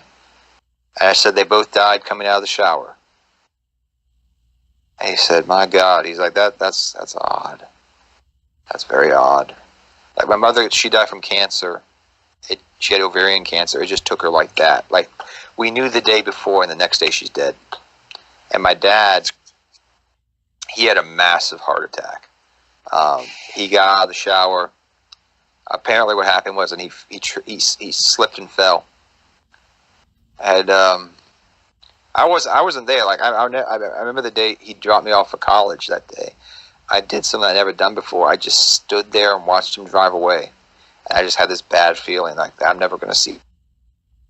And I said, they both died coming out of the shower. And he said, my God. He's like, that's odd. That's very odd. Like, my mother, she died from cancer. She had ovarian cancer. It just took her like that. Like, we knew the day before, and the next day she's dead. And my dad, he had a massive heart attack. He got out of the shower. Apparently, what happened was, and he slipped and fell. And I wasn't there. Like, I remember the day he dropped me off for college. That day, I did something I'd never done before. I just stood there and watched him drive away. And I just had this bad feeling, like I'm never going to see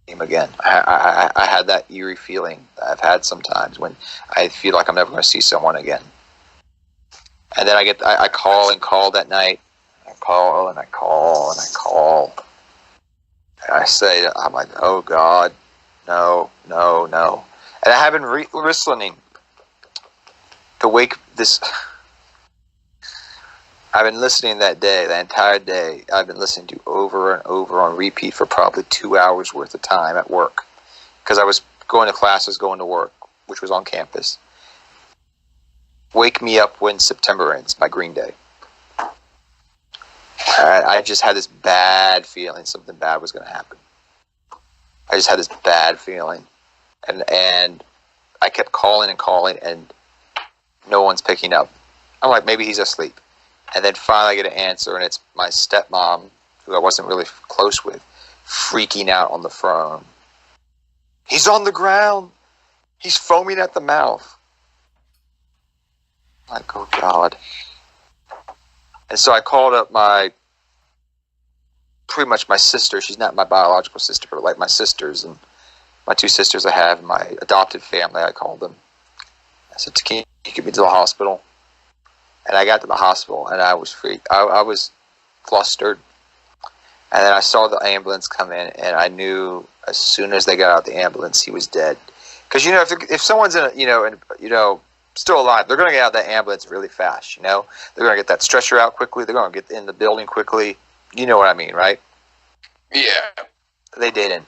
him again. I had that eerie feeling that I've had sometimes when I feel like I'm never going to see someone again. And then I call that night. I call and I call and I call. And I say, I'm like, oh God, no. And I have been listening to wake this. I've been listening that day, the entire day. I've been listening to over and over on repeat for probably 2 hours worth of time at work. Because I was going to classes, going to work, which was on campus. Wake Me Up When September Ends by Green Day. I just had this bad feeling something bad was going to happen. I just had this bad feeling. And I kept calling and no one's picking up. I'm like, maybe he's asleep. And then finally I get an answer, and it's my stepmom, who I wasn't really close with, freaking out on the phone. He's on the ground. He's foaming at the mouth. I'm like, oh God. And so I called up pretty much my sister. She's not my biological sister, but like my sisters, and my two sisters I have, and my adopted family, I called them. I said, can you get me to the hospital? And I got to the hospital, and I was freaked. I was flustered. And then I saw the ambulance come in, and I knew as soon as they got out of the ambulance, he was dead. Because, if someone's still alive, they're going to get out of that ambulance really fast, They're going to get that stretcher out quickly. They're going to get in the building quickly. You know what I mean, right? Yeah. They didn't.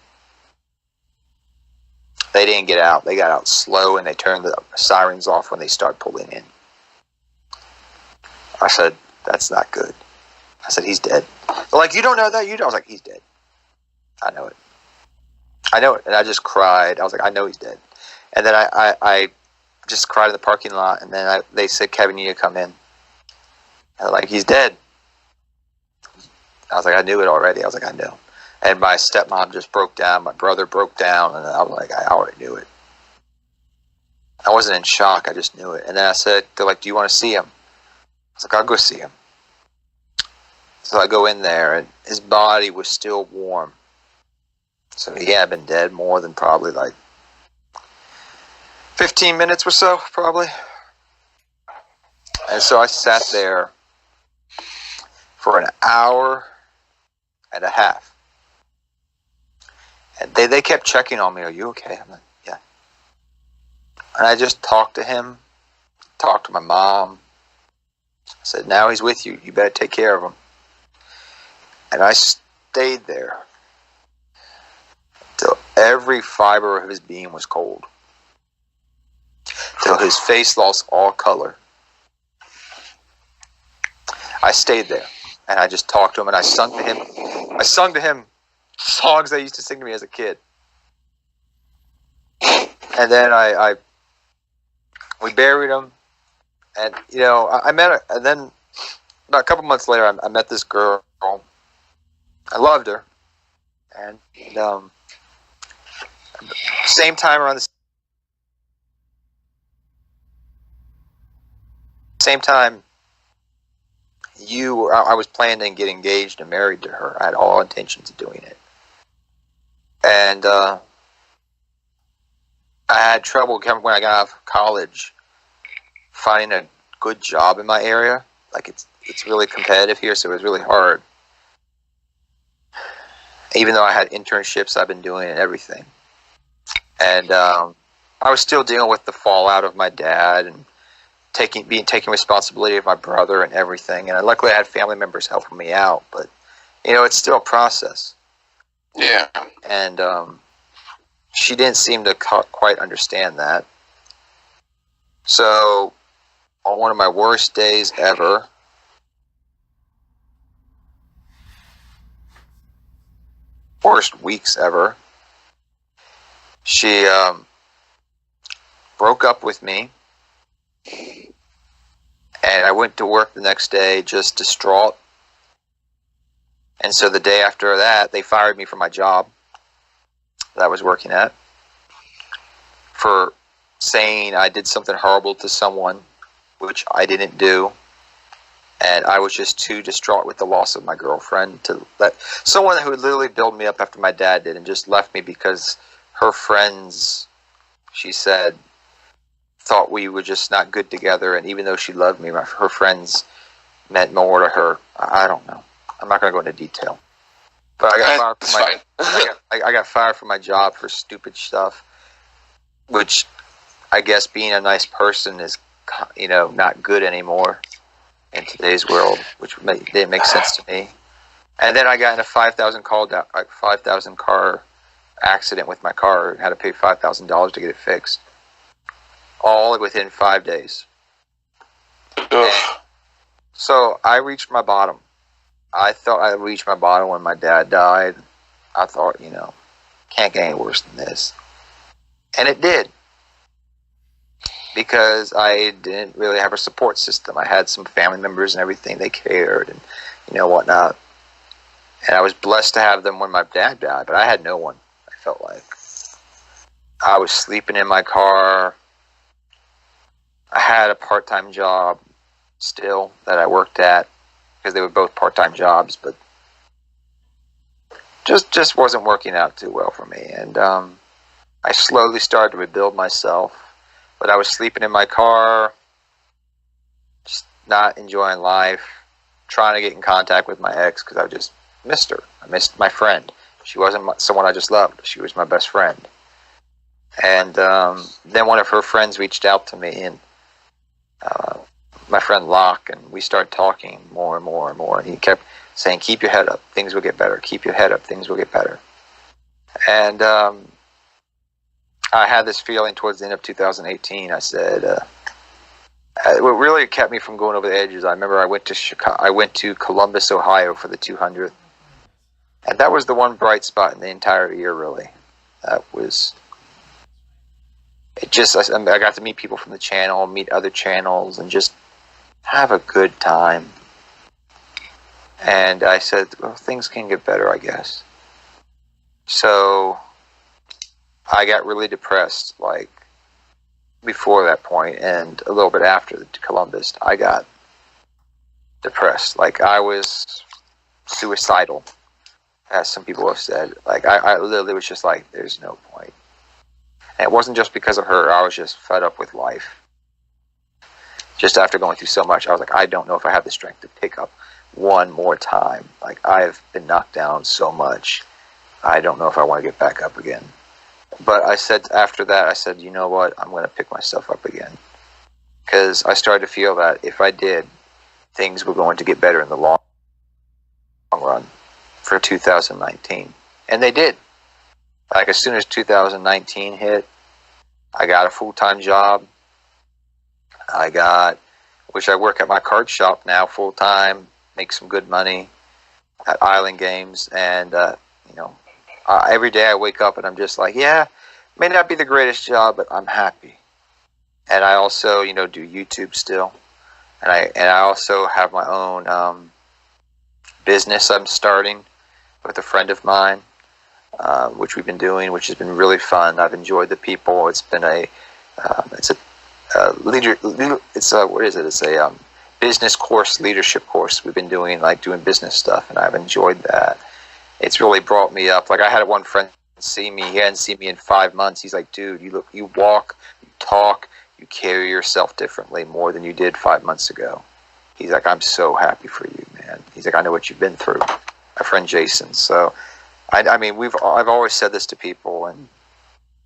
They didn't get out. They got out slow, and they turned the sirens off when they started pulling in. I said, that's not good. I said, he's dead. They're like, you don't know that? You don't. I was like, he's dead. I know it. And I just cried. I was like, I know he's dead. And then I just cried in the parking lot. And then they said, Kevin, you need to come in. And they're like, he's dead. I was like, I knew it already. I was like, I know. And my stepmom just broke down. My brother broke down. And I was like, I already knew it. I wasn't in shock. I just knew it. And then I said, they're like, do you want to see him? I was like, I'll go see him. So I go in there, and his body was still warm. So he had been dead more than probably like 15 minutes or so, probably. And so I sat there for an hour and a half. And they kept checking on me. Are you okay? I'm like, yeah. And I just talked to him, talked to my mom. I said, now he's with you. You better take care of him. And I stayed there till every fiber of his being was cold. Till his face lost all color. I stayed there. And I just talked to him, and I sung to him. I sung to him songs I used to sing to me as a kid. And then we buried him. And, I met her, and then about a couple months later, I met this girl. I loved her. And same time around the same time, I was planning to get engaged and married to her. I had all intentions of doing it. And I had trouble when I got out of college finding a good job in my area. Like, it's really competitive here, so it was really hard. Even though I had internships I've been doing and everything. And I was still dealing with the fallout of my dad and taking responsibility of my brother and everything. And luckily I had family members helping me out, but it's still a process. Yeah. And she didn't seem to quite understand that. So on one of my worst days ever, worst weeks ever. She broke up with me, and I went to work the next day just distraught. And so the day after that, they fired me from my job that I was working at for saying I did something horrible to someone, which I didn't do. And I was just too distraught with the loss of my girlfriend to let someone who would literally build me up after my dad did and just left me because her friends, she said, thought we were just not good together. And even though she loved me, her friends meant more to her. I don't know. I'm not going to go into detail. But I got fired from I got fired from my job for stupid stuff, which I guess being a nice person is, not good anymore in today's world, which didn't make sense to me. And then I got in a 5,000 car accident with my car. I had to pay $5,000 to get it fixed. All within 5 days. So I reached my bottom. I thought I reached my bottom when my dad died. I thought, can't get any worse than this. And it did. Because I didn't really have a support system. I had some family members and everything. They cared and, whatnot. And I was blessed to have them when my dad died. But I had no one, I felt like. I was sleeping in my car. I had a part-time job still that I worked at. Because they were both part-time jobs. But just wasn't working out too well for me. And I slowly started to rebuild myself. But I was sleeping in my car, just not enjoying life, trying to get in contact with my ex because I just missed her. I missed my friend. She wasn't someone I just loved. She was my best friend. And then one of her friends reached out to me, and my friend Locke, and we started talking more and more and more. And he kept saying, keep your head up, things will get better. Keep your head up, things will get better. And I had this feeling towards the end of 2018. I said, what really kept me from going over the edges, I remember I went to Columbus, Ohio for the 200th. And that was the one bright spot in the entire year, really. I got to meet people from the channel, meet other channels, and just have a good time. And I said, well, things can get better, I guess. So I got really depressed, like, before that point, and a little bit after the Columbus, I got depressed. Like, I was suicidal, as some people have said. Like, I literally was just like, there's no point. And it wasn't just because of her. I was just fed up with life. Just after going through so much, I was like, I don't know if I have the strength to pick up one more time. Like, I've been knocked down so much. I don't know if I want to get back up again. But I said, after that, you know what? I'm going to pick myself up again. Because I started to feel that if I did, things were going to get better in the long run for 2019. And they did. Like, as soon as 2019 hit, I got a full-time job. Which I work at my card shop now full-time, make some good money at Island Games. And, every day I wake up and I'm just like, yeah, may not be the greatest job, but I'm happy. And I also, do YouTube still. And I also have my own business I'm starting with a friend of mine, which we've been doing, which has been really fun. I've enjoyed the people. It's been it's a business course, leadership course. We've been doing business stuff, and I've enjoyed that. It's really brought me up. Like, I had one friend see me. He hadn't seen me in 5 months. He's like, dude, you walk, you talk, you carry yourself differently more than you did 5 months ago. He's like, I'm so happy for you, man. He's like, I know what you've been through. My friend Jason. So, I've always said this to people, and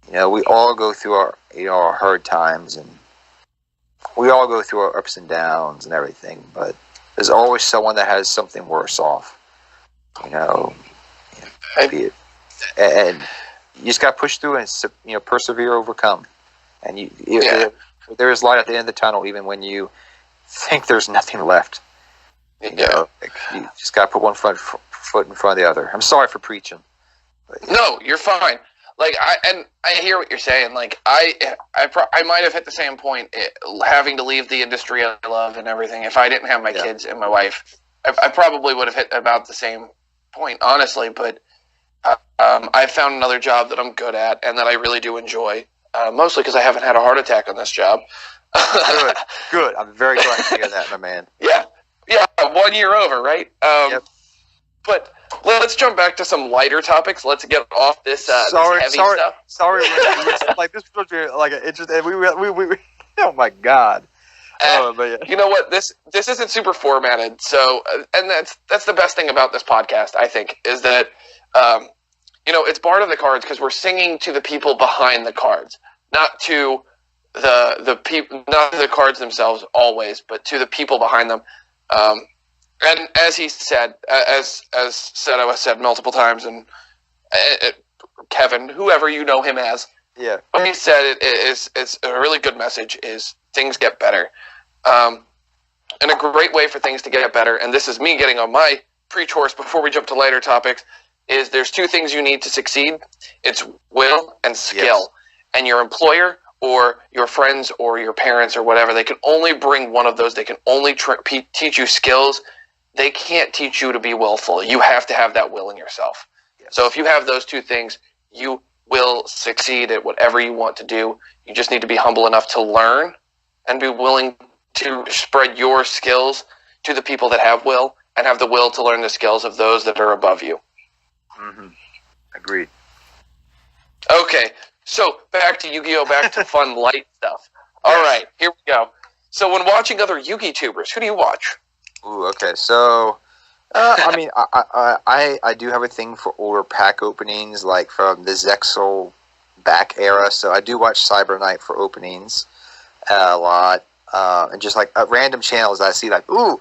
we all go through our hard times, and we all go through our ups and downs and everything. But there's always someone that has something worse off. And you just got to push through and persevere, overcome. And there is light at the end of the tunnel, even when you think there's nothing left. You just got to put one foot in front of the other. I'm sorry for preaching, No, you're fine. Like I hear what you're saying. Like I might have hit the same point, having to leave the industry I love and everything. If I didn't have my kids and my wife, I probably would have hit about the same point, honestly. But I found another job that I'm good at and that I really do enjoy. Mostly because I haven't had a heart attack on this job. Good. I'm very glad to hear that, my man. Yeah, 1 year over, right? Yep. But let's jump back to some lighter topics. Let's get off this, this heavy stuff. Sorry, like this was like an interesting. We oh my god. But yeah. You know what? This isn't super formatted. So, and that's the best thing about this podcast, I think, is that it's Bard of the Cards because we're singing to the people behind the cards, not to the people, not to the cards themselves always, but to the people behind them. And as he said, as said, I was said multiple times, and Kevin, whoever you know him as, what he said it's a really good message. Is things get better, and a great way for things to get better. And this is me getting on my pre-chorus before we jump to lighter topics. Is there's two things you need to succeed. It's will and skill, yes. And your employer or your friends or your parents or whatever, they can only bring one of those. They can only teach you skills. They can't teach you to be willful. You have to have that will in yourself. Yes. So if you have those two things, you will succeed at whatever you want to do. You just need to be humble enough to learn and be willing to spread your skills to the people that have will and have the will to learn the skills of those that are above you. Mm-hmm. Agreed. Okay, so back to Yu-Gi-Oh! Back to fun, light stuff. All right, here we go. So when watching other Yu-Gi tubers, who do you watch? Ooh, okay. So, I mean, I do have a thing for older pack openings, like from the Zexal back era. So I do watch Cyber Knight for openings a lot, and just like random channels I see, like, ooh,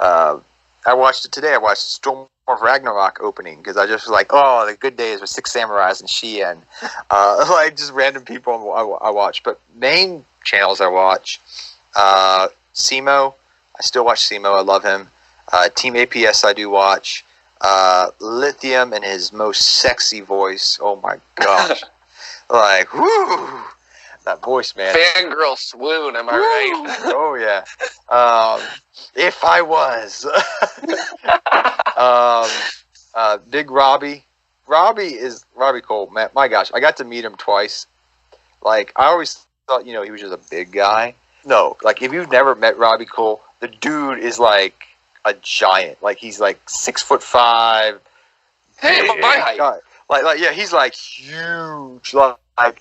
I watched it today. I watched Storm of Ragnarok opening because I just was like, oh, the good days with Six Samurais and Shien, like just random people I watch. But main channels I watch, Simo. I still watch Simo. I love him. Team APS I do watch. Lithium and his most sexy voice. Oh my gosh. Like, whoo! That voice, man. Fangirl swoon, am I right? Oh, yeah. If I was. Big Robbie. Robbie Cole, man. My gosh, I got to meet him twice. Like, I always thought, he was just a big guy. No, like, if you've never met Robbie Cole, the dude is like a giant. Like, he's like 6'5". Hey, my height. Guy. Like, yeah, he's like huge. Like,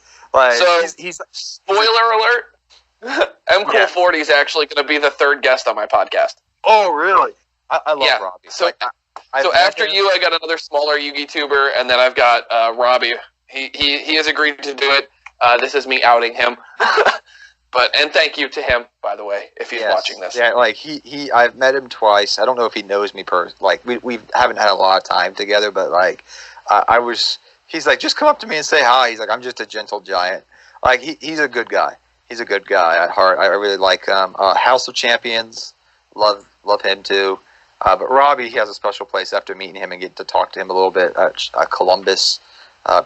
so, he's spoiler alert. M Cool 40 is actually going to be the third guest on my podcast. Oh, really? I love Robbie. So, so after you, I got another smaller Yu-Gi tuber, and then I've got Robbie. He has agreed to do it. This is me outing him. And thank you to him, by the way, if he's watching this. Yeah, like I've met him twice. I don't know if he knows me like we haven't had a lot of time together, but like he's like, just come up to me and say hi. He's like, I'm just a gentle giant. Like he's a good guy. He's a good guy at heart. I really like him. House of Champions, love him too. But Robbie, he has a special place after meeting him and getting to talk to him a little bit at Columbus.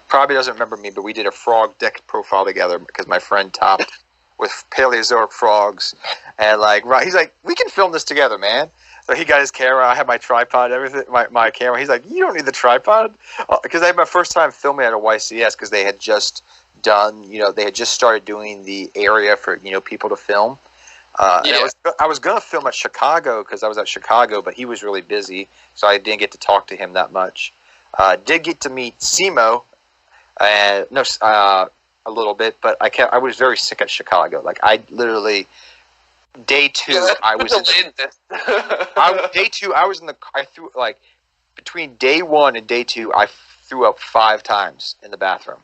Probably doesn't remember me, but we did a frog deck profile together because my friend topped with Paleozoic frogs, and he's like, we can film this together, man. So he got his camera. I had my tripod, everything, my camera. He's like, you don't need the tripod, because I had my first time filming at a YCS because they had just done, they had just started doing the area for people to film. And I was gonna film at Chicago because I was at Chicago, but he was really busy, so I didn't get to talk to him that much. Did get to meet Simo, a little bit, but I was very sick at Chicago. Like I literally day two, I was I threw between day one and day two, I threw up 5 times in the bathroom.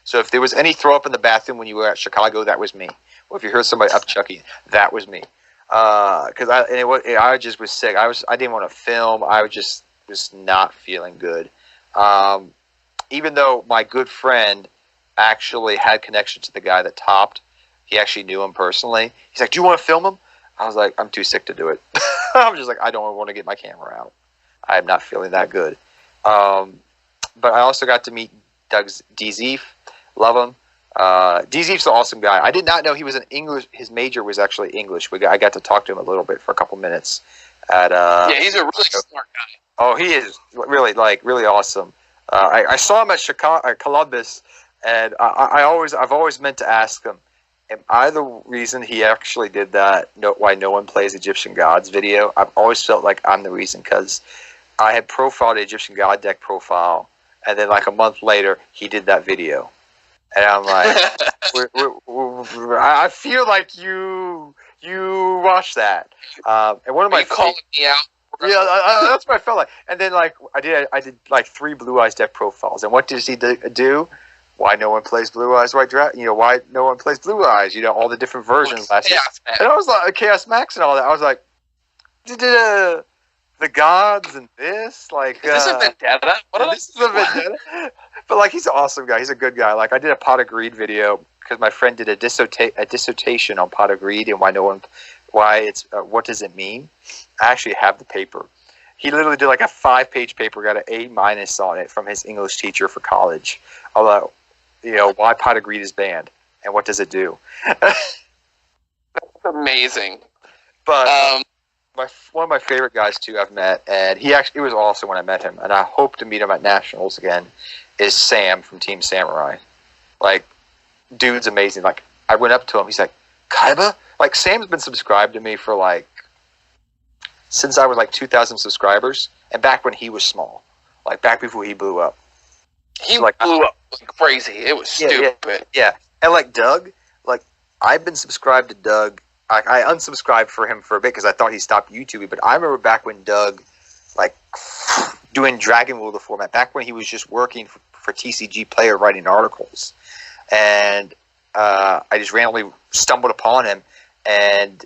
So if there was any throw up in the bathroom when you were at Chicago, that was me. Or if you heard somebody up chucking, that was me. Because I just was sick. I didn't want to film. I was just not feeling good. Even though my good friend actually had connection to the guy that topped. He actually knew him personally. He's like, do you want to film him? I was like, I'm too sick to do it. I was just like, I don't want to get my camera out. I'm not feeling that good. but I also got to meet Doug's DZeef. Love him. DZeef's an awesome guy. I did not know he was an English. His major was actually English. I got to talk to him a little bit for a couple minutes. Yeah, he's a really smart guy. Oh, he is really really awesome. I saw him at Chicago, Columbus, and I've always meant to ask him, am I the reason he actually did that? Why no one plays Egyptian gods video? I've always felt like I'm the reason, because I had profiled the Egyptian god deck profile, and then like a month later he did that video, and I'm like, I feel like you watched that, and one of my calling me out. Yeah, that's what I felt like. And then like I did like 3 Blue Eyes deck profiles, and what does he do? Why no one plays Blue Eyes White Dragon? Why no one plays Blue Eyes? All the different versions last year. And I was like, Chaos Max and all that. I was like, the gods and this, like, is this a vendetta? This is a vendetta. But like, he's an awesome guy. He's a good guy. Like, I did a Pot of Greed video because my friend did a dissertation on Pot of Greed and what does it mean? I actually have the paper. He literally did like a 5-page paper, got an A- on it from his English teacher for college. Although, why Pot of Greed is banned and what does it do? That's amazing. But one of my favorite guys too I've met, and it was awesome when I met him, and I hope to meet him at Nationals again, is Sam from Team Samurai. Like, dude's amazing. Like, I went up to him, he's like, Kaiba? Like, Sam's been subscribed to me for like since I was like 2,000 subscribers, and back when he was small, like back before he blew up. He blew up like crazy. It was stupid. Yeah. And like Doug, like I've been subscribed to Doug. I unsubscribed for him for a bit because I thought he stopped YouTubing. But I remember back when Doug, like doing Dragon Rule the format, back when he was just working for TCG Player writing articles, and I just randomly stumbled upon him and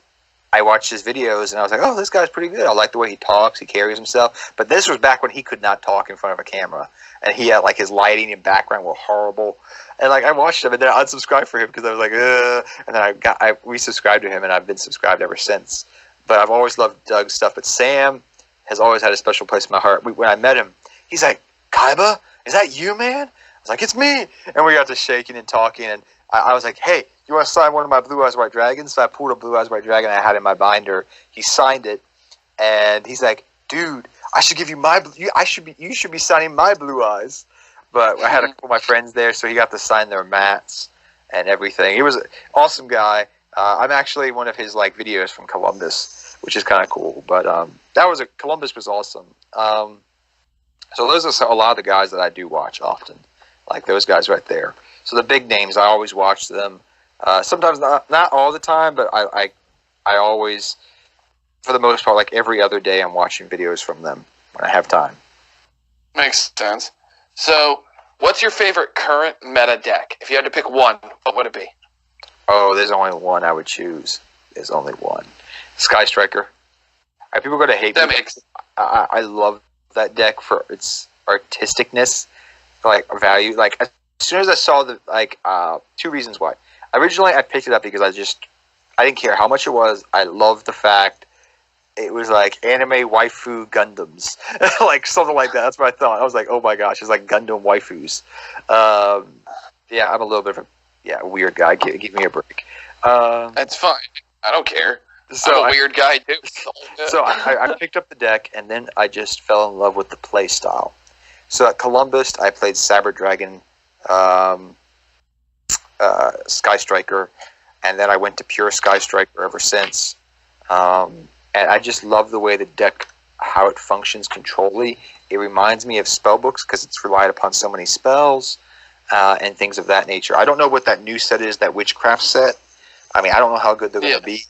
I watched his videos and I was like, oh, this guy's pretty good. I like the way he talks, he carries himself. But this was back when he could not talk in front of a camera. And he had like his lighting and background were horrible. And like I watched him and then I unsubscribed for him because I was like, ugh. And then I resubscribed to him and I've been subscribed ever since. But I've always loved Doug's stuff. But Sam has always had a special place in my heart. When I met him, he's like, Kaiba, is that you, man? I was like, it's me. And we got to shaking and talking. And I was like, hey, you want to sign one of my Blue Eyes White Dragons? So I pulled a Blue Eyes White Dragon I had in my binder. He signed it, and he's like, "Dude, I should give you you should be signing my Blue Eyes." But I had a couple of my friends there, so he got to sign their mats and everything. He was an awesome guy. I'm actually one of his like videos from Columbus, which is kind of cool. But Columbus was awesome. So those are a lot of the guys that I do watch often, like those guys right there. So the big names, I always watch them. Sometimes not all the time, but I always, for the most part, like every other day, I'm watching videos from them when I have time. Makes sense. So, what's your favorite current meta deck? If you had to pick one, what would it be? Oh, there's only one I would choose. There's only one. Sky Striker. People are going to hate me. I love that deck for its artisticness, like value. Like as soon as I saw two reasons why. Originally, I picked it up because I didn't care how much it was. I loved the fact it was like anime waifu Gundams, like something like that. That's what I thought. I was like, oh my gosh, it's like Gundam waifus. Yeah, I'm a little bit of a weird guy. Give me a break. That's fine. I don't care. I'm a weird guy too. So I picked up the deck, and then I just fell in love with the play style. So at Columbus, I played Saber Dragon, Sky Striker, and then I went to pure Sky Striker ever since. And I just love the way the deck, how it functions controlly. It reminds me of spellbooks because it's relied upon so many spells and things of that nature. I don't know what that new set is, that Witchcraft set. I mean, I don't know how good they're going to be.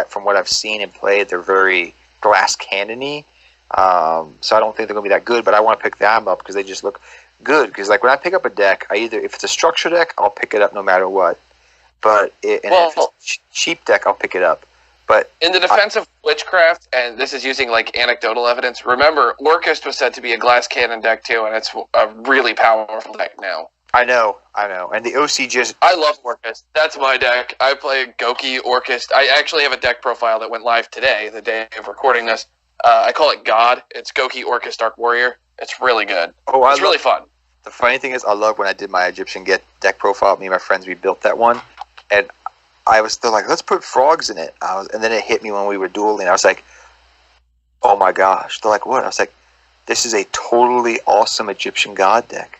From what I've seen and played, they're very glass cannon-y. So I don't think they're going to be that good, but I want to pick them up because they just look good. Because like when I pick up a deck, if it's a structure deck, I'll pick it up no matter what. But if it's a cheap deck, I'll pick it up. But in the defense of Witchcraft, and this is using like anecdotal evidence, remember Orcust was said to be a glass cannon deck too, and it's a really powerful deck now. I know. And the OC just... I love Orcust. That's my deck. I play Goki Orcust. I actually have a deck profile that went live today, the day of recording this. I call it God. It's Goki Orcust Dark Warrior. It's really good. Oh, it's really fun. The funny thing is, I love when I did my Egyptian deck profile. Me and my friends, we built that one, and they're like, let's put frogs in it. And then it hit me when we were dueling. I was like, oh my gosh. They're like, what? I was like, this is a totally awesome Egyptian god deck.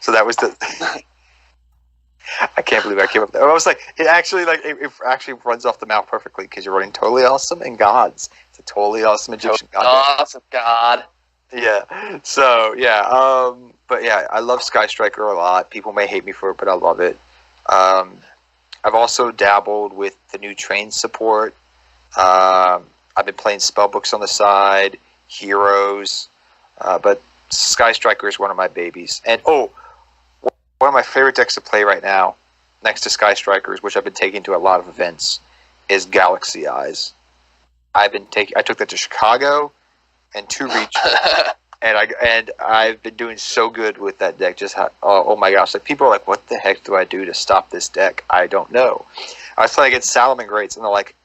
So that was the. I can't believe I came up with that. I was like, it actually runs off the mouth perfectly because you're running totally awesome and gods. It's a totally awesome Egyptian god deck. Awesome god. Yeah. So yeah. But yeah, I love Sky Striker a lot. People may hate me for it, but I love it. I've also dabbled with the new train support. I've been playing spellbooks on the side, heroes, but Sky Striker is one of my babies. And one of my favorite decks to play right now, next to Sky Strikers, which I've been taking to a lot of events, is Galaxy Eyes. I took that to Chicago and to regional, and I've been doing so good with that deck. Oh my gosh! Like people are like, what the heck do I do to stop this deck? I don't know. I was playing against Salamangreats, and they're like,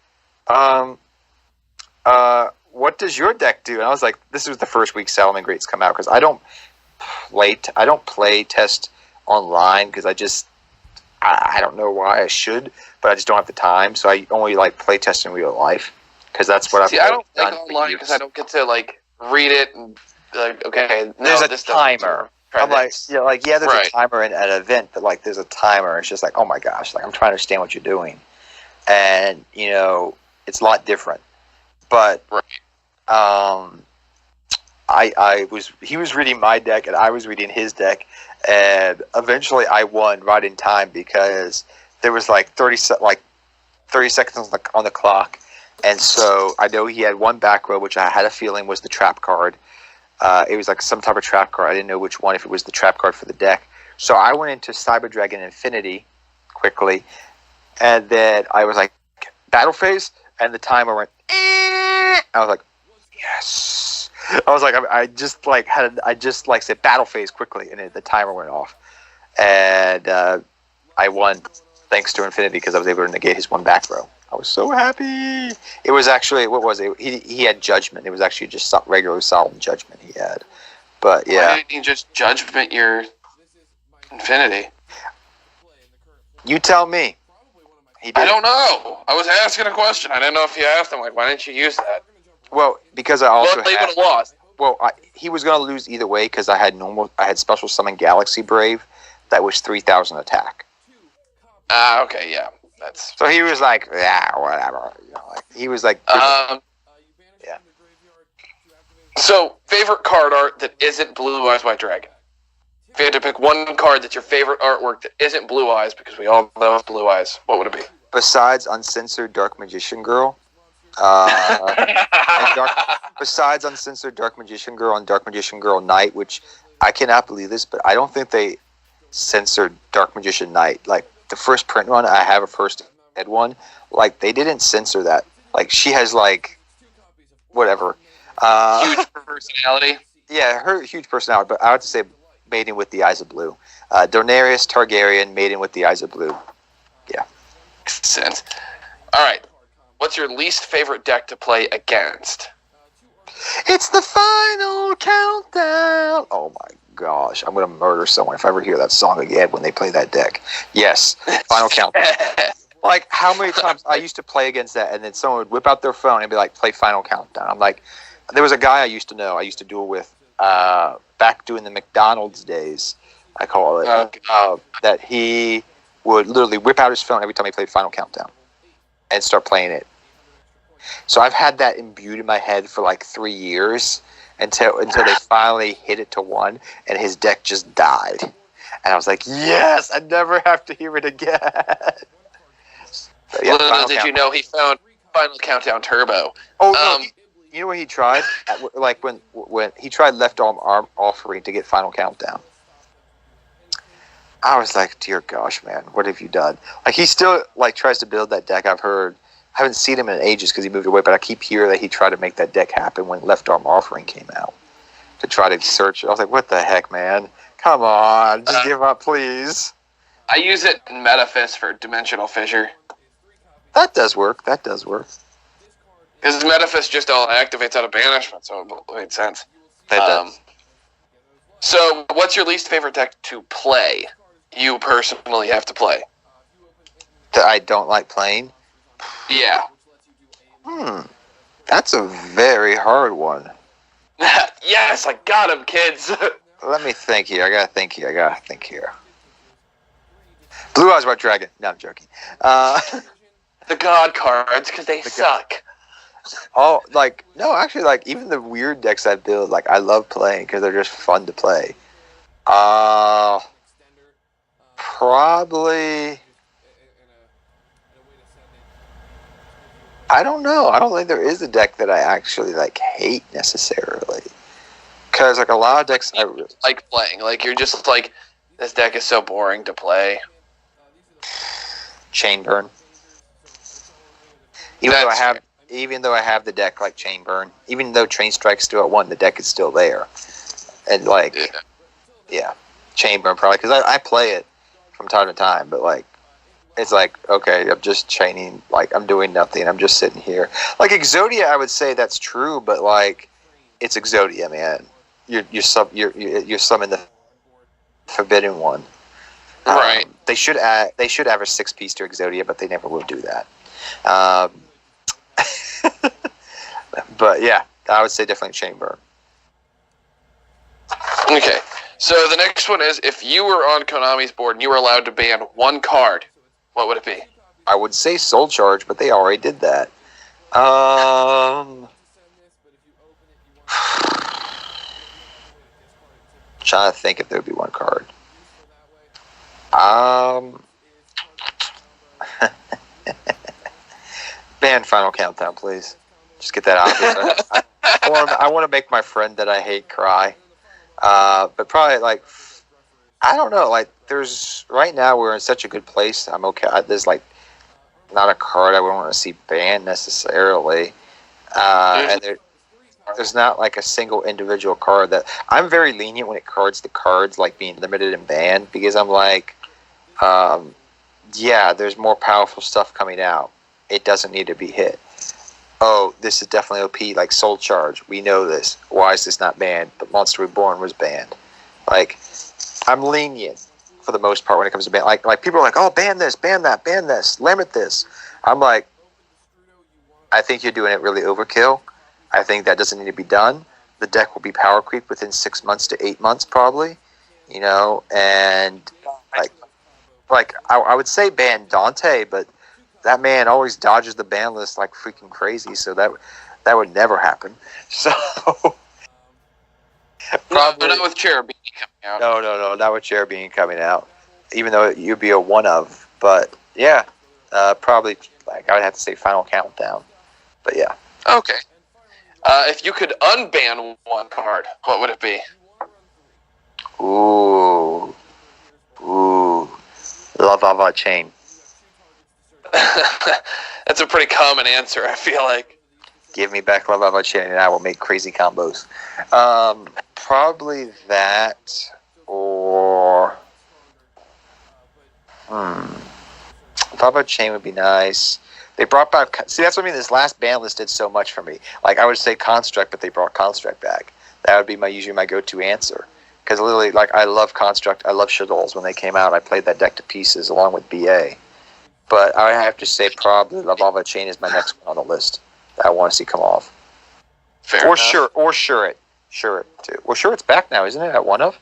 what does your deck do? And I was like, this was the first week Salamangreats come out because I don't play test online because I don't know why I should, but I just don't have the time. So I only play test in real life because that's what I've I don't play online because I don't get to read it and okay. There's a timer. I'm there's a timer at an event, but there's a timer. It's just oh my gosh, I'm trying to understand what you're doing, and it's a lot different. But he was reading my deck and I was reading his deck, and eventually I won right in time because there was 30 seconds on the clock, and so I know he had one back row, which I had a feeling was the trap card. It was some type of trap card. I didn't know which one, if it was the trap card for the deck. So I went into Cyber Dragon Infinity quickly, and then I was like, battle phase, and the timer went. I was like, yes. I was like, I just said battle phase quickly, and the timer went off, and I won thanks to Infinity because I was able to negate his one back row. I was so happy. It was actually, what was it? He had Judgment. It was actually just regular Solemn Judgment he had. But yeah. Why didn't he just Judgment your Infinity? You tell me. I don't know. I was asking a question. I didn't know if you asked him. Why didn't you use that? Well, because I also they would have lost. Well, he was going to lose either way because I had special summon Galaxy Brave that was 3,000 attack. Okay, yeah. So he was like, yeah, whatever. He was like, yeah. So, favorite card art that isn't Blue Eyes White Dragon? If you had to pick one card that's your favorite artwork that isn't Blue Eyes, because we all know it's Blue Eyes, what would it be? Besides Uncensored Dark Magician Girl. Besides Uncensored Dark Magician Girl and Dark Magician Girl Knight, which I cannot believe this, but I don't think they censored Dark Magician Knight. The first print one, I have a first ed one. They didn't censor that. She has whatever. Huge personality. Yeah, her huge personality. But I would say Maiden with the Eyes of Blue. Daenerys Targaryen, Maiden with the Eyes of Blue. Yeah. Makes sense. All right. What's your least favorite deck to play against? It's the final countdown. Oh my gosh, I'm gonna murder someone if I ever hear that song again when they play that deck. Yes, final countdown. How many times I used to play against that, and then someone would whip out their phone and be like, "Play final countdown." I'm like, there was a guy I used to know. I used to duel with back during the McDonald's days. I call it that he would literally whip out his phone every time he played final countdown and start playing it. So I've had that imbued in my head for 3 years until they finally hit it to 1, and his deck just died. And I was like, yes, I never have to hear it again. Yeah, little did you know he found Final Countdown Turbo. Oh, no, you know what he tried? When he tried Left Arm Offering to get Final Countdown. I was like, dear gosh, man, what have you done? He still tries to build that deck. I've heard. I haven't seen him in ages because he moved away, but I keep hearing that he tried to make that deck happen when Left Arm Offering came out to try to search. I was like, what the heck, man? Come on, just give up, please. I use it in Metafist for Dimensional Fissure. That does work. Because Metafist just all activates out of banishment, so it made sense. That does. So, what's your least favorite deck to play? You personally have to play. That I don't like playing? Yeah. That's a very hard one. Yes, I got him, kids. Let me think here. I gotta think here. Blue Eyes White Dragon. No, I'm joking. The God cards, because they suck. Oh, like, no, actually, like, even the weird decks I build, like, I love playing because they're just fun to play. Probably... I don't know. I don't think there is a deck that I actually, like, hate necessarily. Because, like, a lot of decks I like playing. Like, you're just like, this deck is so boring to play. Chain Burn. Even though I have the deck like Chain Burn, even though Train Strike's still at 1, the deck is still there. And like, yeah, Chain Burn probably, because I play it from time to time, but like, it's like, okay, I'm just chaining, like, I'm doing nothing, I'm just sitting here. Like Exodia, I would say that's true, but like, it's Exodia, man. You're summoning the Forbidden One. Right. They should add a 6-piece to Exodia, but they never will do that. But yeah, I would say definitely Chain Burn. Okay, so the next one is, if you were on Konami's board and you were allowed to ban one card, what would it be? I would say Soul Charge, but they already did that. Trying to think if there would be one card. Ban Final Countdown, please. Just get that out. I want to make my friend that I hate cry. But probably, like, I don't know. Like, there's right now we're in such a good place. I'm okay. There's like not a card I would want to see banned necessarily, and there's not like a single individual card that I'm very lenient when it cards the cards like being limited and banned, because I'm like, yeah, there's more powerful stuff coming out. It doesn't need to be hit. Oh, this is definitely OP, like Soul Charge. We know this. Why is this not banned? But Monster Reborn was banned. Like, I'm lenient for the most part when it comes to ban. Like people are like, oh, ban this, ban that, ban this, limit this. I'm like, I think you're doing it really overkill. I think that doesn't need to be done. The deck will be power creep within 6 months to 8 months, probably. You know, and like I would say ban Dante, but that man always dodges the ban list like freaking crazy, so that would never happen. So probably not with Cherubini coming out. No, not with Cherubini coming out. Even though you'd be a one of, but yeah, probably like I would have to say Final Countdown. But yeah. Okay. If you could unban one card, what would it be? Ooh, Lava Chain. That's a pretty common answer, I feel like. Give me back Lava Chain and I will make crazy combos. Probably that, or Lava Chain would be nice. They brought back. See, that's what I mean. This last ban list did so much for me. Like, I would say Construct, but they brought Construct back. That would be usually my go-to answer. Because literally, like, I love Construct. I love Shadows when they came out. I played that deck to pieces along with BA. But I have to say probably Lava Chain is my next one on the list that I want to see come off. Fair enough. Shuret too. Well, Shuret's back now, isn't it? At one of?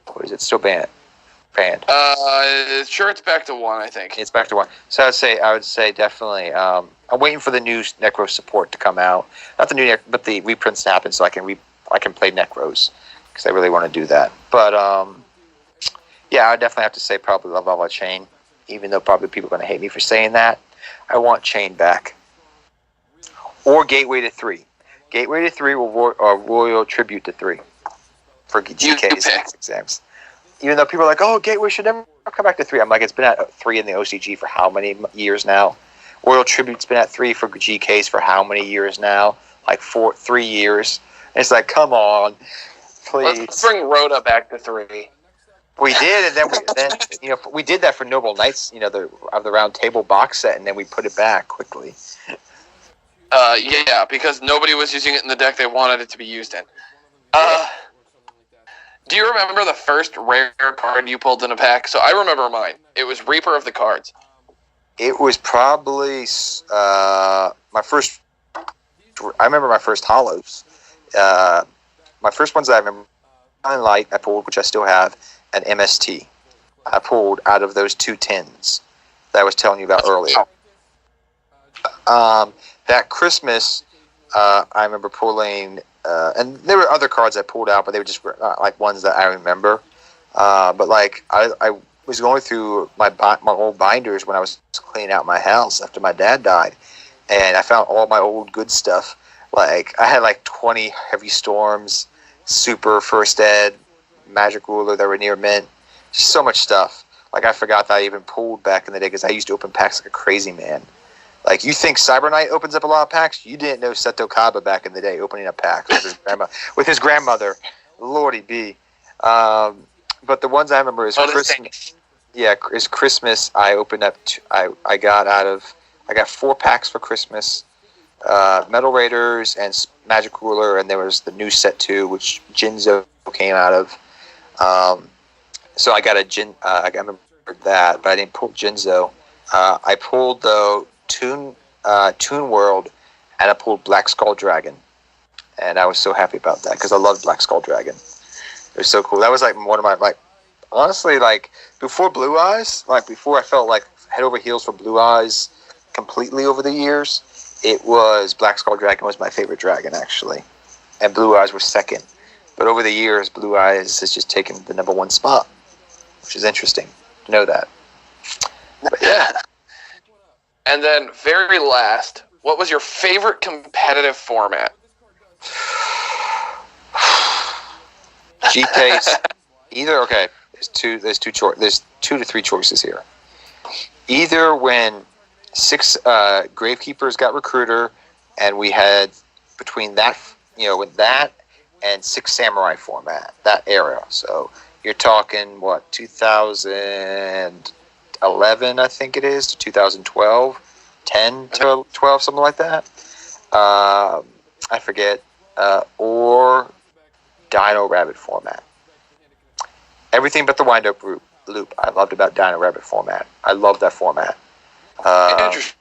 Or is it still banned? Sure, it's back to 1, I think. It's back to 1. So I would say definitely. I'm waiting for the new Necro support to come out. Not the new, but the reprints to happen, so I can play Necros because I really want to do that. But yeah, I would definitely have to say probably Lava Chain, even though probably people are going to hate me for saying that. I want Chain back, or Gateway to 3. Gateway to 3 or Royal Tribute to 3 for GK's exams. Even though people are like, oh, Gateway should never come back to 3. I'm like, it's been at 3 in the OCG for how many years now? Royal Tribute's been at 3 for GKs for how many years now? Like 3 years. And it's like, come on, please. Let's bring Rhoda back to 3. We did, and then we did that for Noble Knights, the round table box set, and then we put it back quickly. Yeah, because nobody was using it in the deck they wanted it to be used in. Do you remember the first rare card you pulled in a pack? So I remember mine. It was Reaper of the Cards. It was probably my first. I remember my first hollows. My first ones that I remember, Light I pulled, which I still have, and MST. I pulled out of those 2 tins that I was telling you about earlier. That Christmas, I remember pulling, and there were other cards I pulled out, but they were just like ones that I remember. But like I was going through my old binders when I was cleaning out my house after my dad died, and I found all my old good stuff. Like I had like 20 Heavy Storms, Super First Ed, Magic Ruler that were near mint. Just so much stuff. Like I forgot that I even pulled back in the day because I used to open packs like a crazy man. Like you think Cyber Knight opens up a lot of packs? You didn't know Seto Kaba back in the day opening up packs with his grandmother. Lordy B. But the ones I remember is Christmas. Yeah, is Christmas. I opened up. I got 4 packs for Christmas. Metal Raiders and Magic Ruler, and there was the new set 2, which Jinzo came out of. So I got a Jin. I remember that, but I didn't pull Jinzo. I pulled though Toon World, and I pulled Black Skull Dragon, and I was so happy about that because I loved Black Skull Dragon. It was so cool. That was like one of my honestly before Blue Eyes, before I felt like head over heels for Blue Eyes completely over the years. It was Black Skull Dragon was my favorite dragon, actually. And Blue Eyes was second. But over the years, Blue Eyes has just taken the number 1 spot, which is interesting to know that. But yeah. And then, very last, what was your favorite competitive format? GK's okay. There's 2 to 3 choices here. Either when 6 Gravekeepers got Recruiter, and we had between that, with that and 6 Samurai format, that era. So you're talking, 2011, I think it is, to 2012, 10 to 12, something like that. I forget. Or Dino Rabbit format. Everything but the wind-up loop I loved about Dino Rabbit format. I love that format. I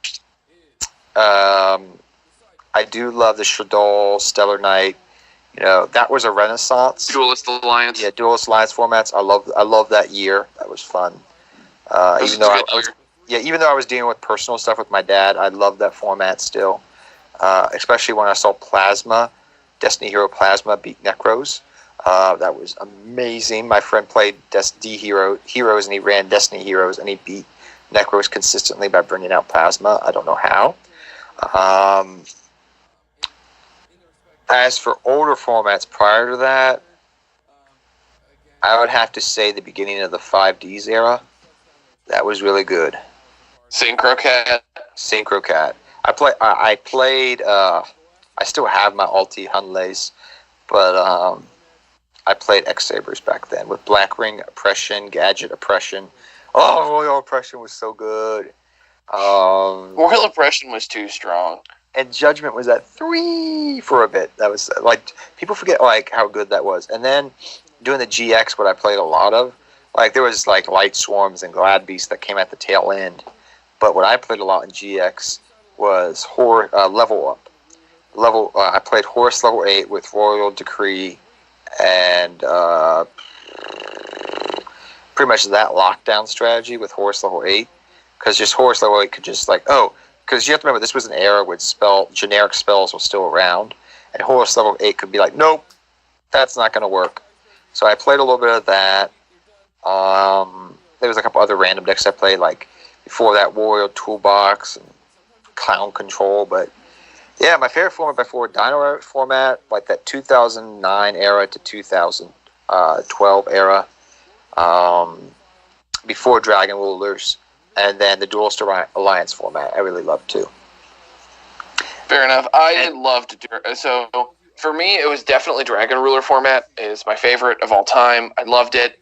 do love the Shadol, Stellar Knight. That was a renaissance. Duelist Alliance. Yeah, Duelist Alliance formats. I love that year. That was fun. Even though I was dealing with personal stuff with my dad, I loved that format still. Especially when I saw Plasma, Destiny Hero Plasma beat Necros. That was amazing. My friend played D Heroes, and he ran Destiny Heroes, and he beat Necros consistently by bringing out Plasma. I don't know how. As for older formats prior to that, I would have to say the beginning of the 5Ds era. That was really good. Synchro Cat. I played. I still have my Alti Hunleys, but I played X-Sabers back then with Black Ring Oppression, Gadget Oppression. Oh, Royal Oppression was so good. Royal Oppression was too strong. And Judgment was at 3 for a bit. That was people forget how good that was. And then doing the GX, what I played a lot of, there was Light Swarms and Glad Beasts that came at the tail end. But what I played a lot in GX was Level Up. I played Horus Level 8 with Royal Decree and pretty much that lockdown strategy with Horus Level 8. Because just Horus Level 8 could just because you have to remember, this was an era when generic spells were still around, and Horus Level 8 could be nope, that's not going to work. So I played a little bit of that. There was a couple other random decks I played, before that, Warrior Toolbox and Clown Control. But yeah, my favorite format before Dino Rabbit format, that 2009 era to 2012 era, before Dragon Rulers. And then the Duelist Alliance format, I really loved too. Fair enough. I loved so for me, it was definitely Dragon Ruler format is my favorite of all time. I loved it.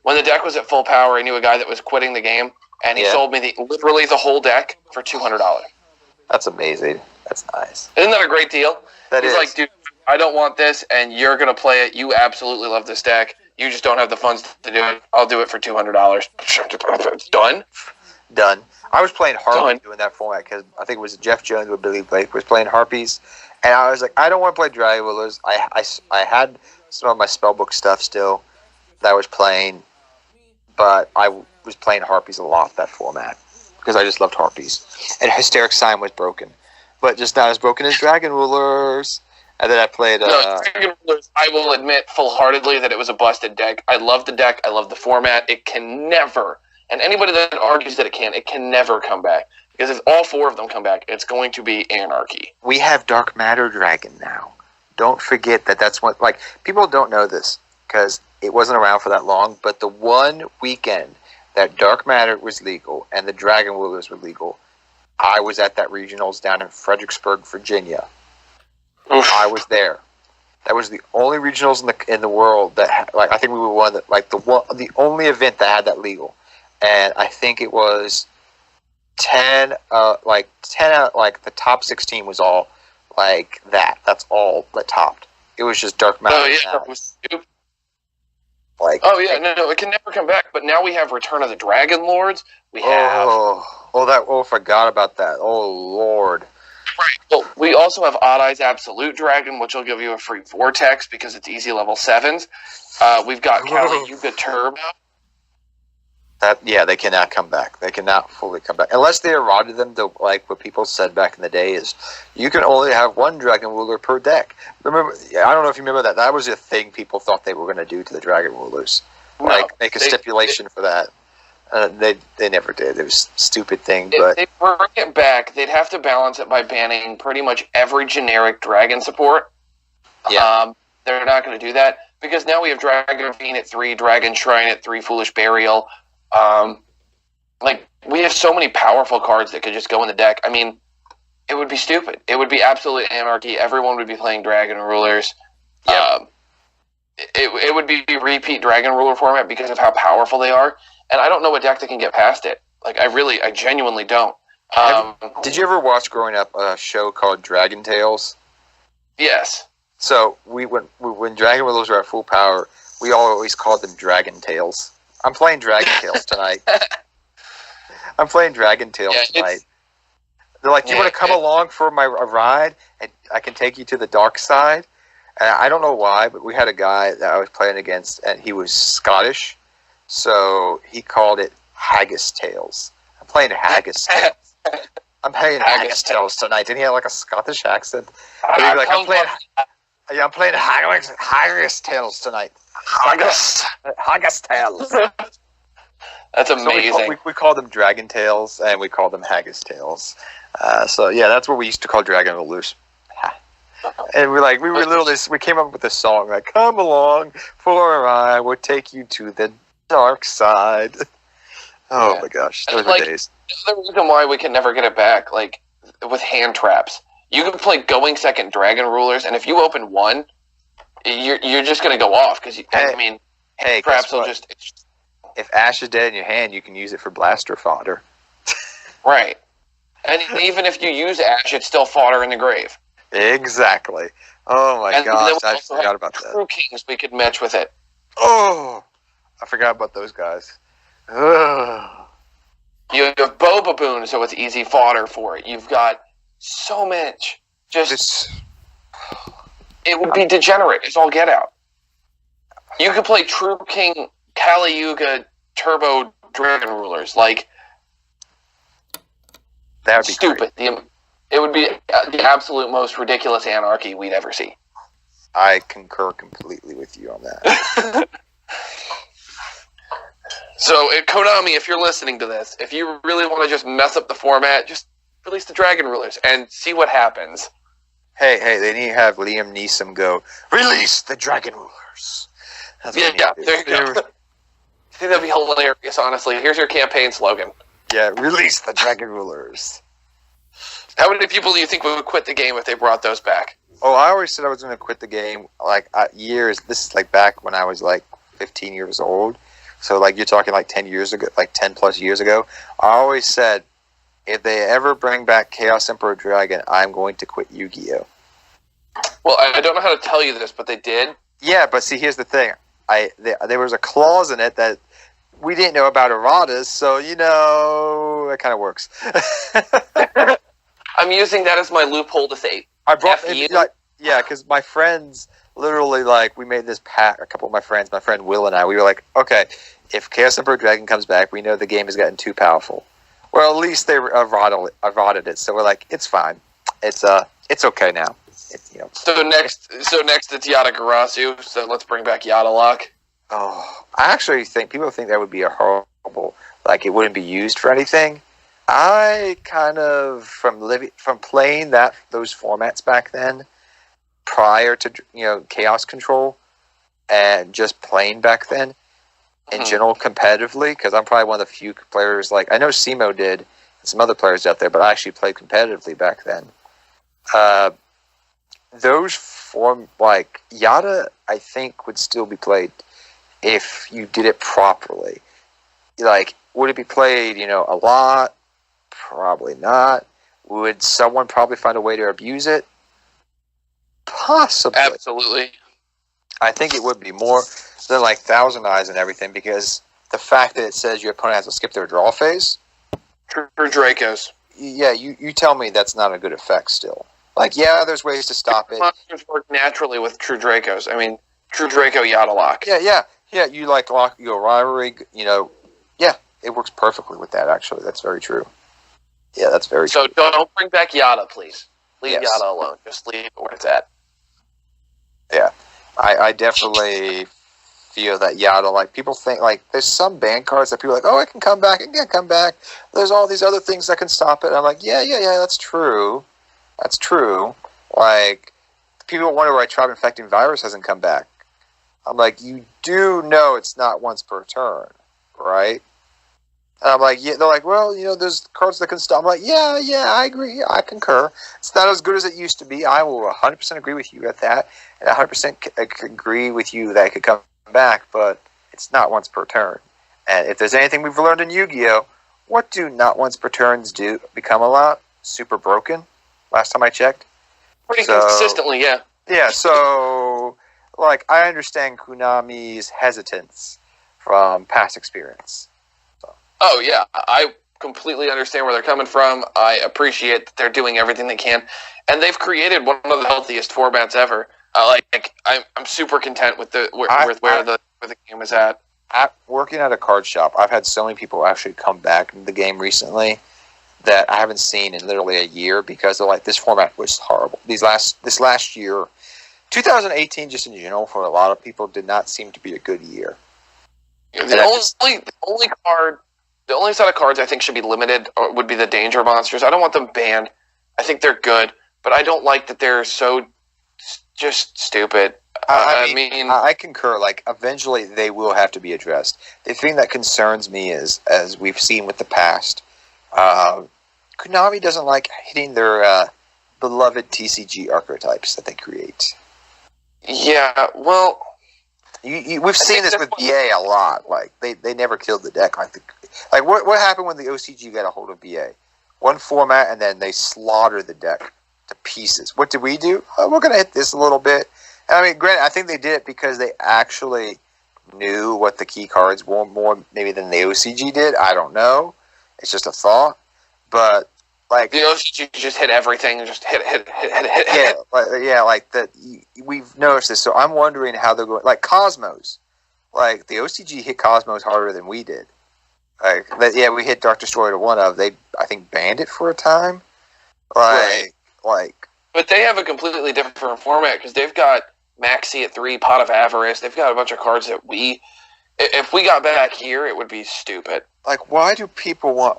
When the deck was at full power, I knew a guy that was quitting the game, and he sold me literally the whole deck for $200. That's amazing. That's nice. Isn't that a great deal? He's like, dude, I don't want this, and you're going to play it. You absolutely love this deck. You just don't have the funds to do it. I'll do it for $200. Done. I was playing Harpies doing that format because I think it was Jeff Jones with Billy Blake was playing Harpies, and I was like, I don't want to play Dragon Rulers. I had some of my spellbook stuff still that I was playing, but I was playing Harpies a lot, that format, because I just loved Harpies. And Hysteric Sign was broken, but just not as broken as Dragon Rulers. And then I played... Dragon Rulers, I will admit full-heartedly that it was a busted deck. I love the deck. I love the format. It can never, and anybody that argues that it can never come back. Because if all four of them come back, it's going to be anarchy. We have Dark Matter Dragon now. Don't forget that's what... Like, people don't know this, because it wasn't around for that long, but the one weekend that Dark Matter was legal and the Dragon Rulers were legal, I was at that regionals down in Fredericksburg, Virginia. Oof. I was there. That was the only regionals in the world that I think we were one that the only event that had that legal, and I think it was 10 out the top 16 was all like that. That's all that topped. It was just Dark Matter. Oh yeah, that was stupid. No, it can never come back. But now we have Return of the Dragon Lords. We have. I forgot about that. Oh Lord. Right. Well, we also have Odd Eyes Absolute Dragon, which will give you a free Vortex because it's easy level 7s. We've got Kali Yuga Turbo. They cannot come back. They cannot fully come back unless they eroded them to like what people said back in the day is you can only have one Dragon Ruler per deck. Remember? I don't know if you remember that. That was a thing people thought they were going to do to the Dragon Rulers, make a stipulation for that. They never did. It was a stupid thing. But if they bring it back, they'd have to balance it by banning pretty much every generic Dragon support. Yeah. They're not going to do that because now we have Dragon Fiend at 3, Dragon Shrine at 3, Foolish Burial. We have so many powerful cards that could just go in the deck. I mean, it would be stupid. It would be absolute anarchy. Everyone would be playing Dragon Rulers. Yep. It would be repeat Dragon Ruler format because of how powerful they are. And I don't know what deck that can get past it. I genuinely don't. Did you ever watch growing up a show called Dragon Tales? Yes. So when Dragon Rulers were at full power, we always called them Dragon Tales. I'm playing Dragon Tales tonight. They're like, do you want to come along for a ride? And I can take you to the dark side. And I don't know why, but we had a guy that I was playing against, and he was Scottish. So he called it Haggis Tales. I'm playing Haggis Tales. I'm playing Haggis Tales tonight. And he had like a Scottish accent. And he'd be like, I'm playing Haggis Tales tonight. Haggis Tales. That's amazing. So we called them Dragon Tales, and we called them Haggis Tales. That's what we used to call Dragon Rulers. And we came up with this song, like, come along for a ride, we'll take you to the dark side. My gosh, those were days. The reason why we can never get it back, with hand traps. You can play Going Second Dragon Rulers, and if you open one, you're just going to go off, because, traps will just... If Ash is dead in your hand, you can use it for blaster fodder. Right. And even if you use Ash, it's still fodder in the grave. Exactly. Oh my gosh, I forgot about that. True Kings, we could match with it. Oh, I forgot about those guys. Ugh. You have Bobaboon, so it's easy fodder for it. You've got so much. It would be degenerate. It's all get out. You could play True King, Kali Yuga, Turbo Dragon Rulers. That would be stupid. It would be the absolute most ridiculous anarchy we'd ever see. I concur completely with you on that. So, Konami, if you're listening to this, if you really want to just mess up the format, just release the Dragon Rulers and see what happens. Hey, they need to have Liam Neeson go, release the Dragon Rulers. There you go. I think that'd be hilarious, honestly. Here's your campaign slogan. Yeah, release the Dragon Rulers. How many people do you think would quit the game if they brought those back? Oh, I always said I was going to quit the game, years. This is, back when I was, 15 years old. So, you're talking, 10 years ago, 10 plus years ago. I always said, if they ever bring back Chaos Emperor Dragon, I'm going to quit Yu-Gi-Oh! Well, I don't know how to tell you this, but they did. Yeah, but see, here's the thing. There was a clause in it that we didn't know about erratas, so, that kind of works. I'm using that as my loophole to say, I brought F you. yeah, because my friends literally, we made this pact, a couple of my friends, my friend Will and I, we were like, okay, if Chaos Emperor Dragon comes back, we know the game has gotten too powerful. Well, at least they errated it, so we're like, it's fine. It's okay now. So next it's Yada Garasu, so let's bring back Yada Lock. Oh, I actually think people think that would be a horrible, it wouldn't be used for anything. I kind of, from playing those formats back then, prior to Chaos Control, and just playing back then, in general competitively, because I'm probably one of the few players, I know Simo did, and some other players out there, but I actually played competitively back then. Those Yada, I think, would still be played if you did it properly. Would it be played, a lot? Probably not. Would someone probably find a way to abuse it? Possibly. Absolutely. I think it would be more than Thousand Eyes and everything, because the fact that it says your opponent has to skip their draw phase. True Dracos. Yeah, you tell me that's not a good effect still. There's ways to stop it. Monsters work naturally with True Dracos. I mean, True Draco Yada Lock. Yeah. You lock your rivalry. Yeah, it works perfectly with that. Actually, that's very true. Yeah, that's very true. So don't bring back Yada, please. Leave Yes. Yada alone. Just leave it where it's at. Yeah, I definitely feel that Yada, people think, there's some ban cards that people are like, oh, it can come back, it can't come back. There's all these other things that can stop it. And I'm like, yeah, that's true. That's true. People wonder why Tribe Infecting Virus hasn't come back. I'm like, you do know it's not once per turn, right? And I'm like, yeah. They're like, well, there's cards that can stop. I'm like, yeah, I agree. I concur. It's not as good as it used to be. I will 100% agree with you at that. And 100% agree with you that it could come back, but it's not once per turn. And if there's anything we've learned in Yu-Gi-Oh!, what do not once per turns do? Become a lot? Super broken? Last time I checked. Pretty consistently, yeah. Yeah, so, I understand Konami's hesitance from past experience. Oh, yeah. I completely understand where they're coming from. I appreciate that they're doing everything they can. And they've created one of the healthiest formats ever. I'm super content with where the game is at. Working at a card shop, I've had so many people actually come back into the game recently that I haven't seen in literally a year, because they're like, this format was horrible. This last year, 2018 just in general, for a lot of people, did not seem to be a good year. The only set of cards I think should be limited would be the Danger Monsters. I don't want them banned. I think they're good, but I don't like that they're so just stupid. I concur. Eventually they will have to be addressed. The thing that concerns me is, as we've seen with the past, Konami doesn't like hitting their beloved TCG archetypes that they create. Yeah, well, we've seen this with BA a lot. They never killed the deck. What happened when the OCG got a hold of BA? One format, and then they slaughtered the deck to pieces. What did we do? We're going to hit this a little bit. Granted, I think they did it because they actually knew what the key cards were more maybe than the OCG did. I don't know. It's just a thought. But the OCG just hit everything and just hit. We've noticed this. So I'm wondering how they're going. Cosmos, the OCG hit Cosmos harder than we did. We hit Dark Destroyer to one of. They, I think, banned it for a time. But they have a completely different format, because they've got Maxi at 3, Pot of Avarice. They've got a bunch of cards that if we got back here, it would be stupid. Why do people want,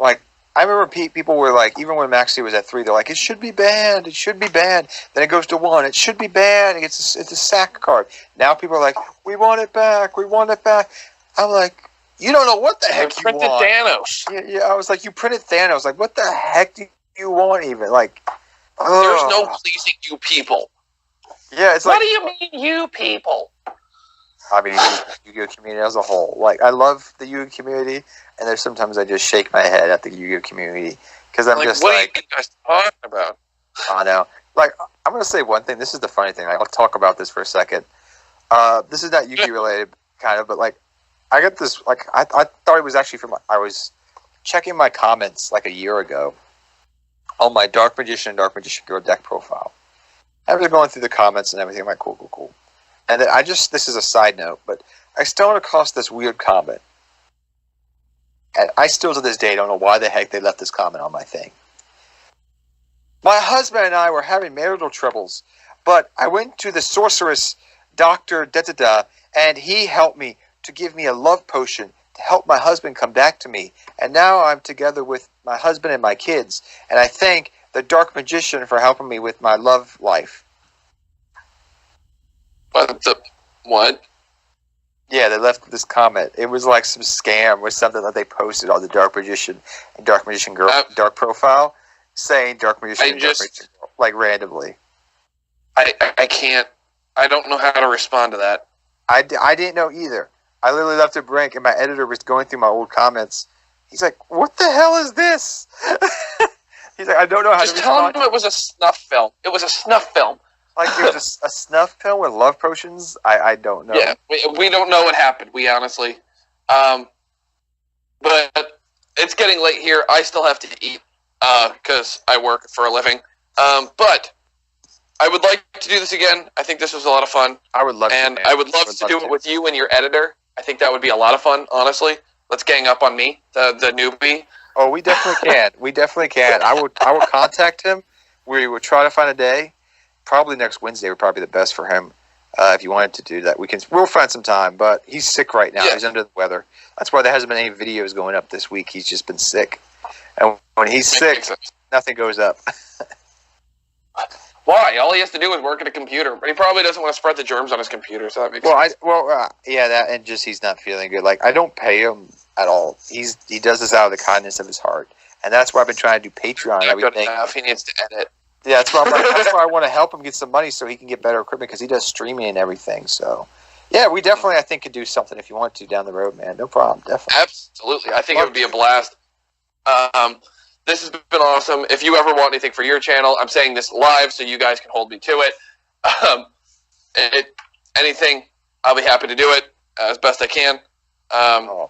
I remember people were even when Maxi was at 3, they're like, it should be banned, it should be banned. Then it goes to 1, it should be banned, it's a sack card. Now people are like, we want it back, we want it back. I'm like, you don't know what the heck you want. Printed Thanos. Yeah, I was like, you printed Thanos. What the heck do you want even? There's no pleasing you people. Yeah, it's what do you mean, you people? Yu-Gi-Oh! Community as a whole. I love the Yu-Gi-Oh! Community, and there's sometimes I just shake my head at the Yu-Gi-Oh! Community, because I'm just what are you guys talking about? I know. like, I'm going to say one thing. This is the funny thing. I'll talk about this for a second. This is not Yugi related, kind of, but like, I got this. Like, I thought it was actually from. I was checking my comments like a year ago on my Dark Magician and Dark Magician Girl deck profile. I was going through the comments and everything. I'm like, cool. And then this is a side note, but I stumbled across this weird comment. And I still to this day don't know why the heck they left this comment on my thing. My husband and I were having marital troubles, but I went to the sorceress, Dr. Da-da-da, and he helped me to give me a love potion to help my husband come back to me. And now I'm together with my husband and my kids, and I thank the Dark Magician for helping me with my love life. What? Yeah, they left this comment. It was like some scam or something that they posted on the Dark Magician and Dark Magician Girl dark profile, saying Dark Magician and Dark Magician Girl, like randomly. I can't. I don't know how to respond to that. I didn't know either. I literally left a blank, and my editor was going through my old comments. He's like, "What the hell is this?" He's like, "I don't know how to respond." Just tell him it was a snuff film. It was a snuff film. Like there's a snuff film with love potions? I don't know. Yeah, we don't know what happened. We honestly, but it's getting late here. I still have to eat because I work for a living. But I would like to do this again. I think this was a lot of fun. I would love and to. I would love to do it with you and your editor. I think that would be a lot of fun. Honestly, let's gang up on me, the newbie. Oh, we definitely can. We definitely can. I will contact him. We will try to find a day. Probably next Wednesday would probably be the best for him. If you wanted to do that, we'll find some time. But he's sick right now. Yeah. He's under the weather. That's why there hasn't been any videos going up this week. He's just been sick. And when he's sick, nothing goes up. Why? All he has to do is work at a computer. But he probably doesn't want to spread the germs on his computer, so that makes sense. Yeah, that and just he's not feeling good. Like, I don't pay him at all. He does this out of the kindness of his heart. And that's why I've been trying to do Patreon and everything. Good enough. He needs to edit. Yeah, that's why I want to help him get some money so he can get better equipment because he does streaming and everything. So, yeah, we definitely, I think, could do something if you want to down the road, man. No problem, definitely. Absolutely. I think it would be a blast. This has been awesome. If you ever want anything for your channel, I'm saying this live so you guys can hold me to it. Anything, I'll be happy to do it as best I can.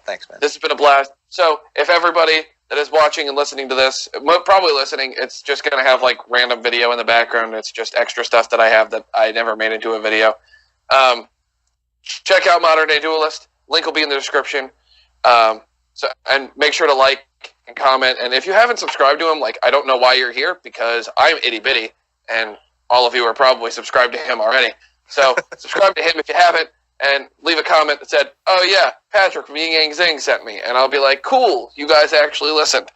Thanks, man. This has been a blast. So, if everybody that is watching and listening to this, probably listening, it's just going to have like random video in the background. It's just extra stuff that I have that I never made into a video. Check out Modern Day Duelist. Link will be in the description. And make sure to like and comment. And if you haven't subscribed to him, like, I don't know why you're here because I'm itty bitty and all of you are probably subscribed to him already. So subscribe to him if you haven't. And leave a comment that said, "Oh yeah, Patrick from Ying Yang Zing sent me," and I'll be like, "Cool, you guys actually listened."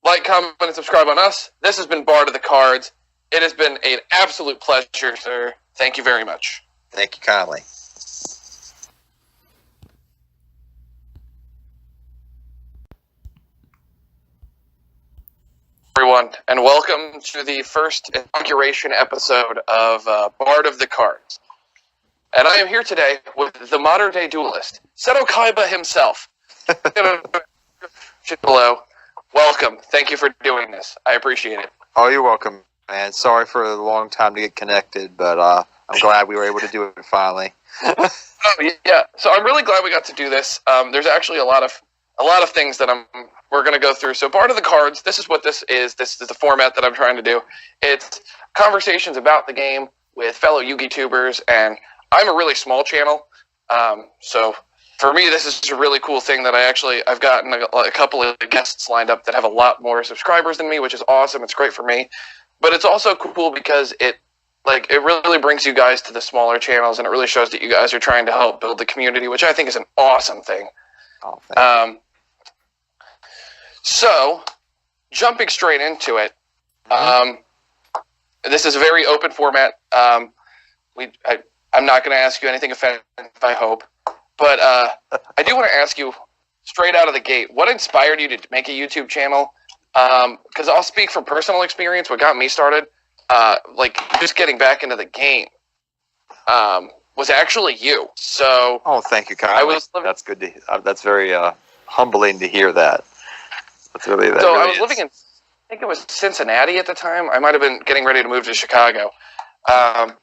Like, comment, and subscribe on us. This has been Bard of the Cards. It has been an absolute pleasure, sir. Thank you very much. Thank you kindly. Everyone, and welcome to the first inauguration episode of Bard of the Cards. And I am here today with the Modern Day Duelist, Seto Kaiba himself. Hello. Welcome. Thank you for doing this. I appreciate it. Oh, you're welcome, man. Sorry for the long time to get connected, but I'm glad we were able to do it finally. Oh, yeah. So I'm really glad we got to do this. There's actually a lot of things that we're going to go through. So Bard of the Cards, this is what this is. This is the format that I'm trying to do. It's conversations about the game with fellow Yu-Gi tubers, and I'm a really small channel, so for me this is a really cool thing that I've gotten a couple of guests lined up that have a lot more subscribers than me, which is awesome. It's great for me, but it's also cool because it really brings you guys to the smaller channels, and it really shows that you guys are trying to help build the community, which I think is an awesome thing. Oh, so jumping straight into it, this is a very open format. I'm not going to ask you anything offensive, I hope. But I do want to ask you, straight out of the gate, what inspired you to make a YouTube channel? Because I'll speak from personal experience. What got me started, just getting back into the game, was actually you. So, thank you, Kyle. That's good. That's very humbling to hear that. That's really that. So really I was living in think it was Cincinnati at the time. I might have been getting ready to move to Chicago. And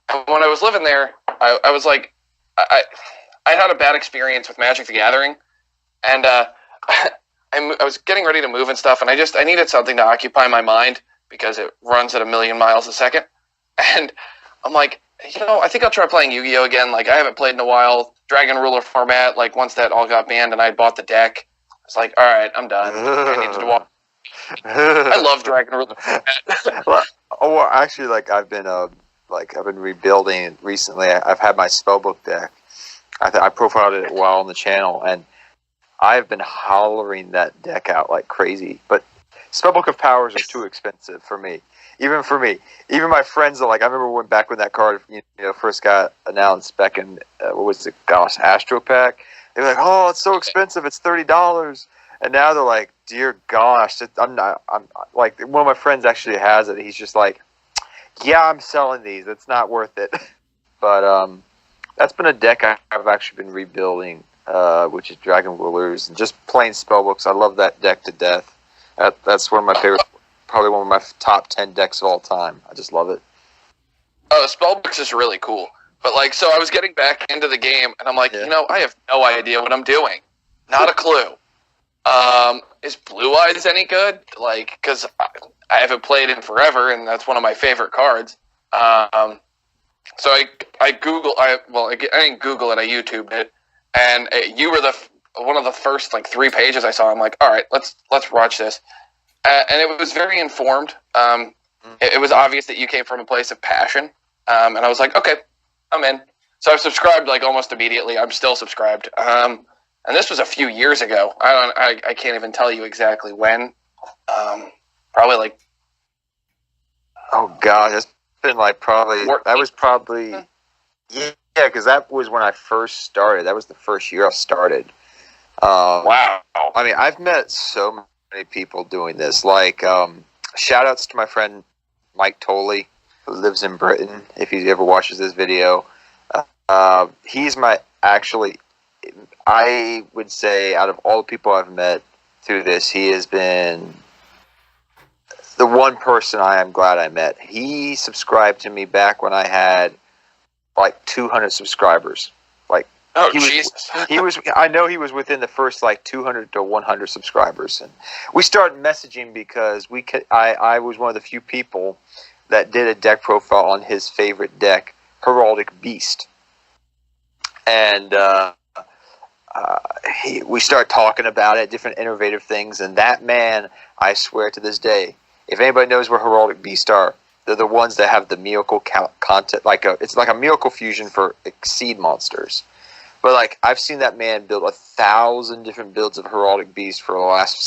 when I was living there, I was like, I had a bad experience with Magic the Gathering, and I was getting ready to move and stuff, and I needed something to occupy my mind because it runs at 1,000,000 miles a second. And I'm like, I think I'll try playing Yu-Gi-Oh! Again. Like, I haven't played in a while. Dragon Ruler format, like, once that all got banned and I bought the deck, I was like, all right, I'm done. I needed to walk. I love Dragon Ruler format. well, actually, like, I've been rebuilding recently. I've had my spellbook deck. I profiled it while on the channel, and I've been hollering that deck out like crazy. But Spellbook of Powers is too expensive for me. Even my friends are like, I remember when that card first got announced back in Astro Pack. They were like, oh, it's so expensive, it's $30, and now they're like, dear gosh, I'm like, one of my friends actually has it. He's just like, yeah, I'm selling these. It's not worth it. But that's been a deck I've actually been rebuilding, which is Dragon Rulers and just plain spellbooks. I love that deck to death. That's one of my favorites. Probably one of my top 10 decks of all time. I just love it. Oh, Spellbooks is really cool. But, like, so I was getting back into the game, and I'm like, I have no idea what I'm doing. Not a clue. Is Blue Eyes any good? Like, because I haven't played in forever, and that's one of my favorite cards. So I didn't Google it, I YouTubed it. And you were one of the first, like, 3 pages I saw. I'm like, all right, let's watch this. And it was very informed. It was obvious that you came from a place of passion. And I was like, okay, I'm in. So I subscribed like almost immediately. I'm still subscribed. And this was a few years ago. I can't even tell you exactly when. Probably like. Oh God, it's been like because that was when I first started. That was the first year I started. Wow. I mean, I've met so many people doing this. Like, shout outs to my friend Mike Tolley, who lives in Britain, if he ever watches this video. He's I would say, out of all the people I've met through this, he has been the one person I am glad I met. He subscribed to me back when I had like 200 subscribers. Like, Jesus. I know he was within the first like 200 to 100 subscribers, and we started messaging because I was one of the few people that did a deck profile on his favorite deck, Heraldic Beast, and we started talking about it, different innovative things, and that man, I swear to this day, if anybody knows where Heraldic Beast are, they're the ones that have the Miracle content, it's like a Miracle fusion for Exceed monsters. But like, I've seen that man build 1,000 different builds of Heraldic Beast for the last